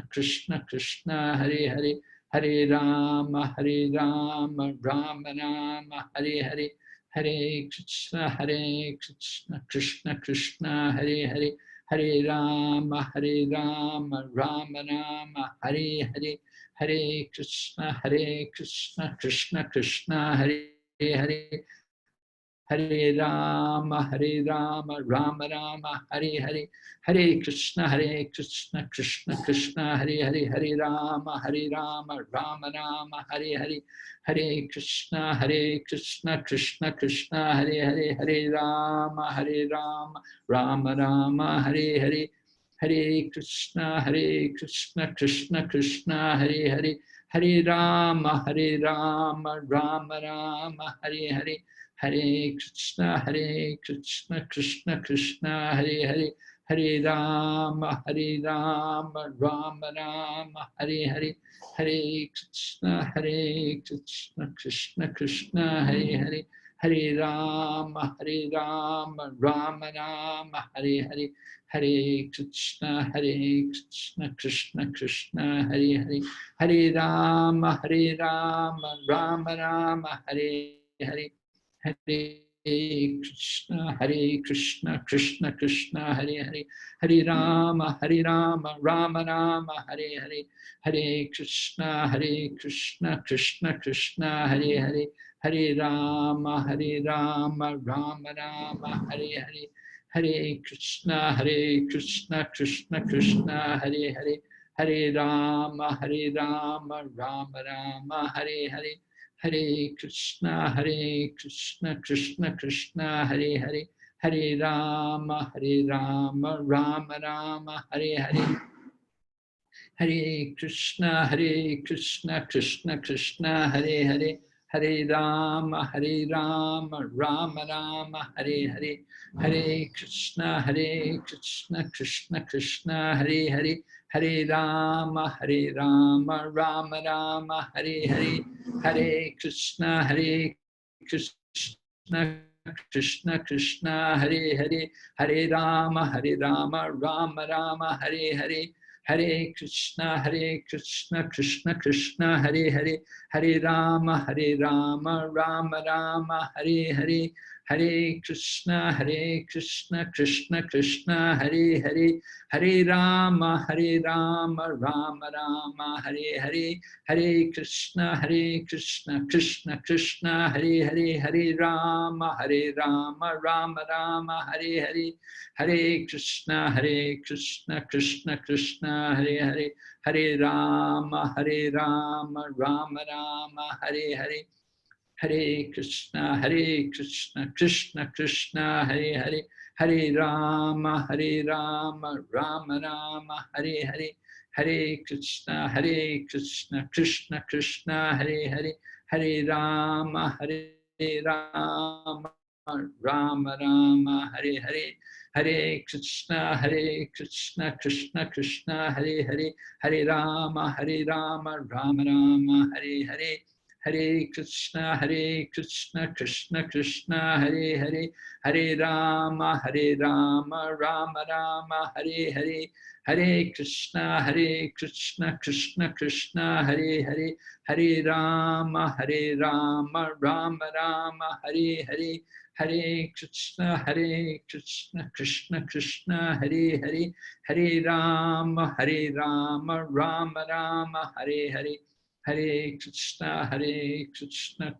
Krishna Krishna Hare Hare, Hare Rama Rama Rama Hare Hare, Hare Krishna Krishna Krishna Hare Hare, Hare Rama Rama Rama Hare Hare, Hare Krishna Krishna Krishna Hare Hare, Hare Rama Rama Rama Hare Hare, Hare Krishna Krishna Krishna Hare Hare, Hare Rama Rama Rama Hare Hare, Hare Krishna Krishna Krishna Hare Hare, Hare Rama Rama Rama Hare Hare, Hare Krishna Krishna Krishna Hare Hare, Hare Rama Rama Rama Hare Hare, Hare Krishna Krishna Krishna Hare Hare, Hare Rama Rama Rama Hare Hare, Hare Krishna Krishna Krishna Hare Hare, Hare Rama Rama Rama Hare Hare, Hare Krishna Krishna Krishna Hare Hare, Hare Rama Rama Rama Hare Hare, Hare Krishna Krishna Krishna Hare Hare, Hare Rama Rama Rama Hare Hare, Hare Krishna Krishna Krishna Hare Hare, Hare Rama Rama Rama Hare Hare, Hare Krishna Krishna Krishna Hare Hare, Hare Rama Rama Rama Hare Hare, Hare Krishna Krishna Krishna Hare Hare, Hare Rama Rama Rama Hare Hare, Hare Krishna Krishna Krishna Hare Hare, Hare Rama Rama Rama Hare Hare, Hare Krishna Krishna Krishna Hare Hare, Hare Rama Rama Rama Hare Hare, Hare Krishna Krishna Krishna Krishna Hare Hare Hare Rama Rama Rama Hare Hare Hare Krishna Krishna Krishna Hare Hare Hare Rama Rama Rama Hare Hare Hare Krishna Krishna Krishna Hare Hare Hare Rama Rama Rama Hare Hare Hare Krishna Krishna Krishna Hare Hare Hare Rama Rama Rama Hare Hare Hare Krishna Krishna Krishna Hare Hare Hare Rama Rama Rama Hare Hare Hare Krishna Krishna Krishna Hare Hare Hare Rama Rama Rama Hare Hare Hare Krishna Krishna Krishna Hare Hare Hare Rama Rama Rama Hare Hare Hare Krishna Krishna Krishna Hare Hare Hare Rama Rama Rama Hare Hare Hare Krishna Krishna Krishna Hare Hare Hare Rama Rama Rama Hare Hare Hare Krishna Krishna Krishna Hare Hare Hare Rama Rama Rama Hare Hare Hare Krishna Krishna Krishna Hare Hare Hare Rama Rama Rama Hare Hare Hare Krishna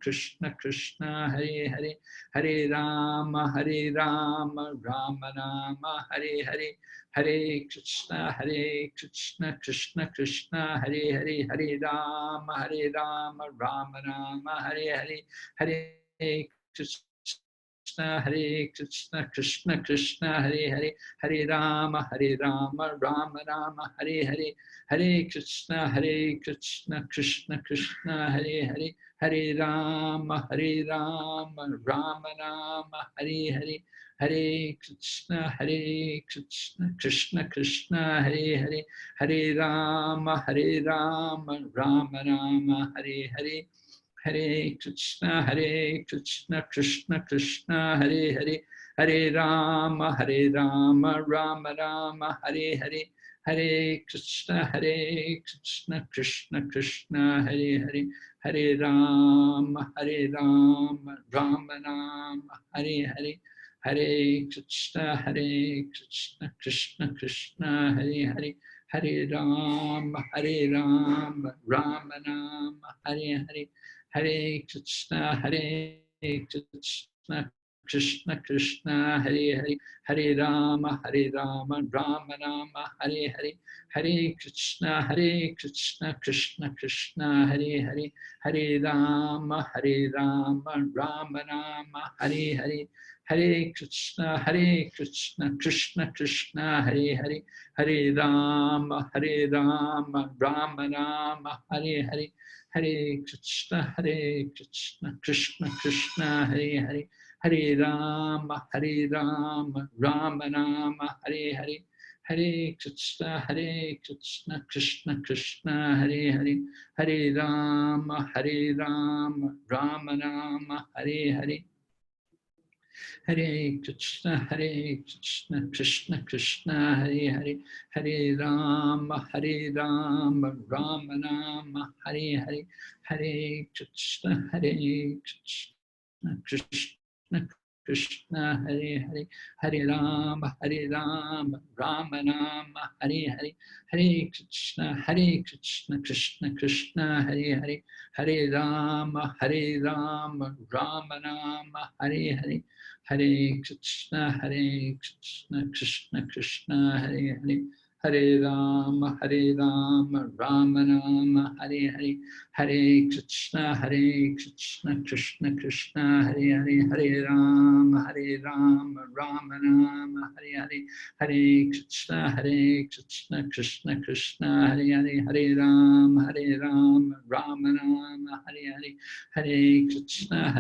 Krishna Krishna Hare Hare Hare Rama Rama Rama Hare Hare Hare Krishna Krishna Krishna Hare Hare Hare Rama Rama Rama Hare Hare Hare Krishna Krishna Krishna Hare Hare Hare Rama Rama Rama Hare Hare Hare Krishna Krishna Krishna Hare Hare Hare Rama Rama Rama Hare Hare Hare Krishna Krishna Krishna Hare Hare Hare Rama Rama Rama Hare Hare Hare Krishna Krishna Krishna Hare Hare Hare Rama Rama Rama Hare Hare Hare Krishna Krishna Krishna Hare Hare Hare Rama Rama Rama Hare Hare Hare Krishna Krishna Krishna Hare Hare Hare Rama Rama Rama Hare Hare Hare Krishna Krishna Krishna Hare Hare Hare Rama Rama Rama Hare Hare Hare Krishna Krishna Krishna Hare Hare Hare Rama Rama Rama Hare Hare Hare Krishna Krishna Krishna Hare Hare Hare Rama Rama Rama Hare Hare Hare Krishna Krishna Krishna Hare Hare Hare Rama Rama Rama Hare Hare Hare Krishna Krishna Krishna Hare Hare Hare Rama Rama Rama Hare Hare Hare Krishna Krishna Krishna Hare Hare Hare Rama Rama Rama Hare Hare Hare Krishna Krishna Krishna Hare Hare Hare Rama Rama Rama Hare Hare Hare Krishna Krishna Krishna Hare Hare Hare Rama Rama Rama Hare Hare Hare Krishna Krishna Krishna Hare Hare Hare Rama Rama Rama Hare Hare Hare Krishna Krishna Krishna Hare Hare Hare Rama Rama Rama Hare Hare Hare Krishna Krishna Krishna Hare Hare Hare Rama Rama Hare Hare Hare Krishna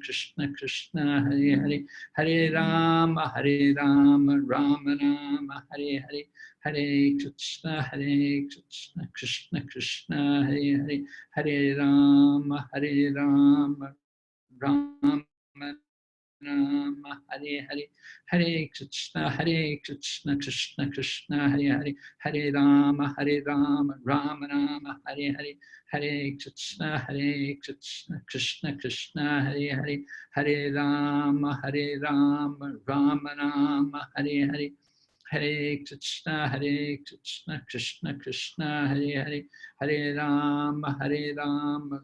Krishna Krishna Hare Hare Hare Rama Rama Rama Hare Hare Hare Krishna Krishna Krishna Hare Hare Hare Rama Rama Rama, Hare Hare, Hare Krishna, Krishna Krishna, Hare Hare, Hare Rama, Rama Rama, Hare Hare, Hare Krishna, Krishna Krishna, Hare Hare, Hare Rama, Rama Rama, Hare Hare, Hare Krishna, Krishna Krishna, Hare Hare, Hare Rama,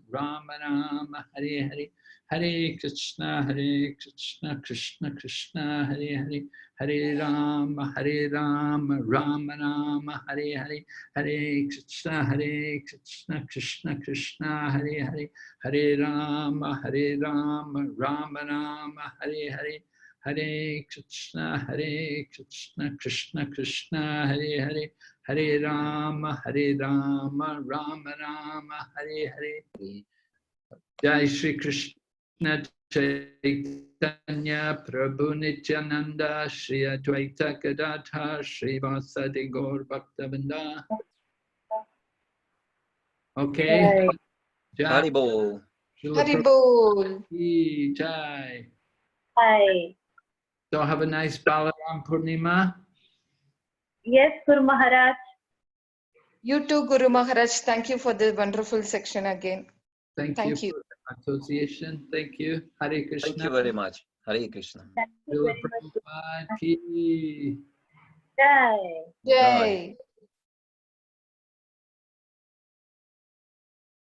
Rama Rama, Hare Hare, Hare Krishna, Krishna Krishna, Hare Hare, Hare Rama, Rama Rama, Hare Hare, Hare Krishna, Krishna Krishna, Hare Hare, Hare Rama, Rama Rama, Hare Hare, Hare Krishna, Krishna Krishna, Hare Hare, Hare Rama, Rama Rama, Hare Hare. Jai Shri Krishna Chaitanya Prabhu Nityananda Shri Advaita Gadadhar Shri Vasadi Gaur Bhaktavinda. Okay. Jai. Haribol. Haribol. Jai. Hi. So have a nice Balaram Purnima. Yes, Guru Maharaj. You too, Guru Maharaj. Thank you for the wonderful section again. Thank you for the association. Thank you. Hare Krishna. Thank you very much. Hare Krishna. Thank you very much. Prabhupada ki. Jai. Jai.